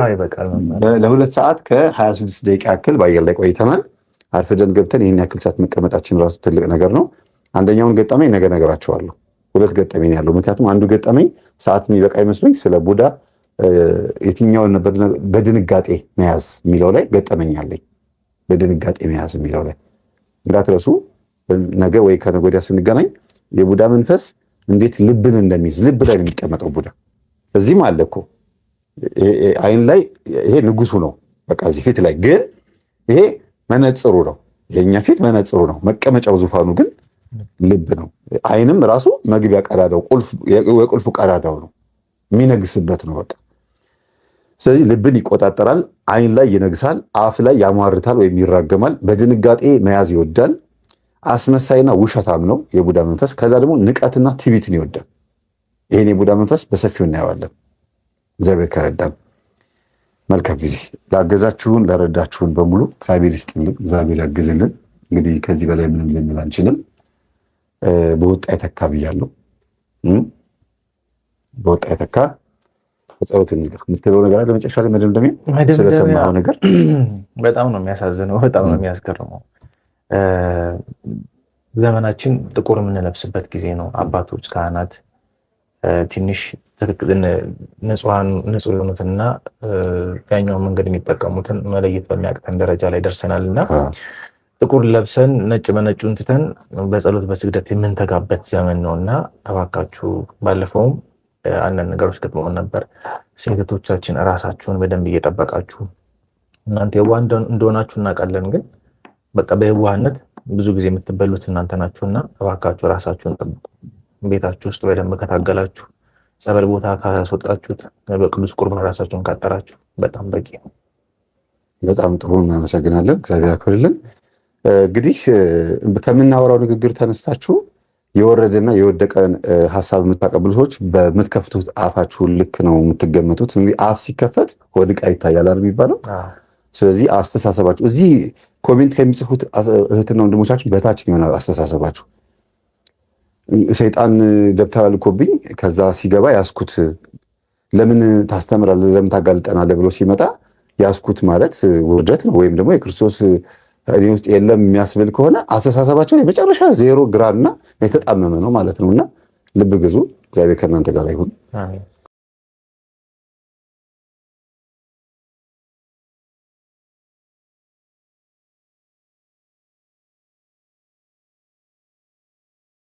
ለ2 ሰዓት ከ26 ደቂቃ ያክል በአየር ላይ ቆይተናል። አርፍደን ገብተን ይህን ያክል ሰዓት መቀመጣችን ራሱ ትልቅ ነገር ነው። አንደኛውን ገጠመኝ ነገ ነገራቸዋለሁ። 2 ገጠመኝ ያለው ምክንያቱም አንዱ ገጠመኝ ሰዓት የሚበቃ ይመስለኝ ስለ ቡዳ የትኛውን በድንጋጤ መያዝ የሚለው ላይ ገጠመኝ አለኝ። በድንጋጤ መያዝ የሚለው ላይ እንዳትረሱ። ነገ ወይ ከነገ ወዲያ ስንገናኝ የቡዳ መንፈስ እንዴት ልብን እንደሚይዝ፣ ልብ ላይ ነው የሚቀመጠው ቡዳ። እዚህም አለ እኮ አይን ላይ ይሄ ንጉሱ ነው። በቃ እዚህ ፊት ላይ ግን ይሄ መነጽሩ ነው። የኛ ፊት መነጽሩ ነው። መቀመጫው ዙፋኑ ግን ልብ ነው። አይንም ራሱ መግቢያ ቀዳዳው የቁልፉ ቀዳዳው ነው፣ የሚነግስበት ነው። በቃ ስለዚህ ልብን ይቆጣጠራል። አይን ላይ ይነግሳል። አፍ ላይ ያሟርታል ወይም ይራገማል። በድንጋጤ መያዝ ይወዳል። አስመሳይና ውሸታም ነው የቡዳ መንፈስ። ከዛ ደግሞ ንቀትና ትዕቢትን ይወዳል። ይህን የቡዳ መንፈስ በሰፊው እናየዋለን እግዚአብሔር ከረዳን። መልካም ጊዜ። ላገዛችሁን ለረዳችሁን በሙሉ እግዚአብሔር ይስጥልን፣ እግዚአብሔር ያግዝልን። እንግዲህ ከዚህ በላይ ምንም ልንል አንችልም። በወጣ የተካ ብያለሁ። በወጣ የተካ በጸሎት እንዝጋር። የምትለው ነገር አለ መጨረሻ ላይ መደምደሚያ ስለሰማኸው ነገር? በጣም ነው የሚያሳዝነው፣ በጣም ነው የሚያስገርመው። ዘመናችን ጥቁር የምንለብስበት ጊዜ ነው። አባቶች፣ ካህናት ትንሽ ንጹህ የሆኑትንና ያኛውን መንገድ የሚጠቀሙትን መለየት በሚያቅተን ደረጃ ላይ ደርሰናል እና ጥቁር ለብሰን ነጭ በነጩን ትተን በጸሎት በስግደት የምንተጋበት ዘመን ነው እና እባካችሁ፣ ባለፈውም አንዳንድ ነገሮች ገጥመውን ነበር። ሴቶቻችን እራሳችሁን በደንብ እየጠበቃችሁ፣ እናንተ የዋህ እንደሆናችሁ እናውቃለን፣ ግን በቃ በየዋህነት ብዙ ጊዜ የምትበሉት እናንተ ናችሁና እባካችሁ ራሳችሁን ጠብቁ። ቤታችሁ ውስጥ በደንብ ከታገላችሁ፣ ጸበል ቦታ ካስወጣችሁት፣ በቅዱስ ቁርባን ራሳችሁን ካጠራችሁ በጣም በቂ ነው። በጣም ጥሩ፣ እናመሰግናለን። እግዚአብሔር ያክብርልን። እንግዲህ ከምናወራው ንግግር ተነስታችሁ የወረደና የወደቀን ሀሳብ የምታቀብሉ ሰዎች በምትከፍቱት አፋችሁን ልክ ነው የምትገመቱት። እንግዲህ አፍ ሲከፈት ሆድ ዕቃ ይታያል አይደል የሚባለው። ስለዚህ አስተሳሰባችሁ እዚህ ኮሜንት ከሚጽፉት እህትና ወንድሞቻችን በታችን ይሆናል አስተሳሰባችሁ። ሰይጣን ደብተራ ልኮብኝ ከዛ ሲገባ ያስኩት ለምን ታስተምራለህ ለምን ታጋልጠናለህ ብሎ ሲመጣ ያስኩት ማለት ውርደት ነው፣ ወይም ደግሞ የክርስቶስ እኔ ውስጥ የለም የሚያስብል ከሆነ አስተሳሰባቸው የመጨረሻ ዜሮ ግራና የተጣመመ ነው ማለት ነውና ልብ ግዙ። እግዚአብሔር ከእናንተ ጋር ይሁን።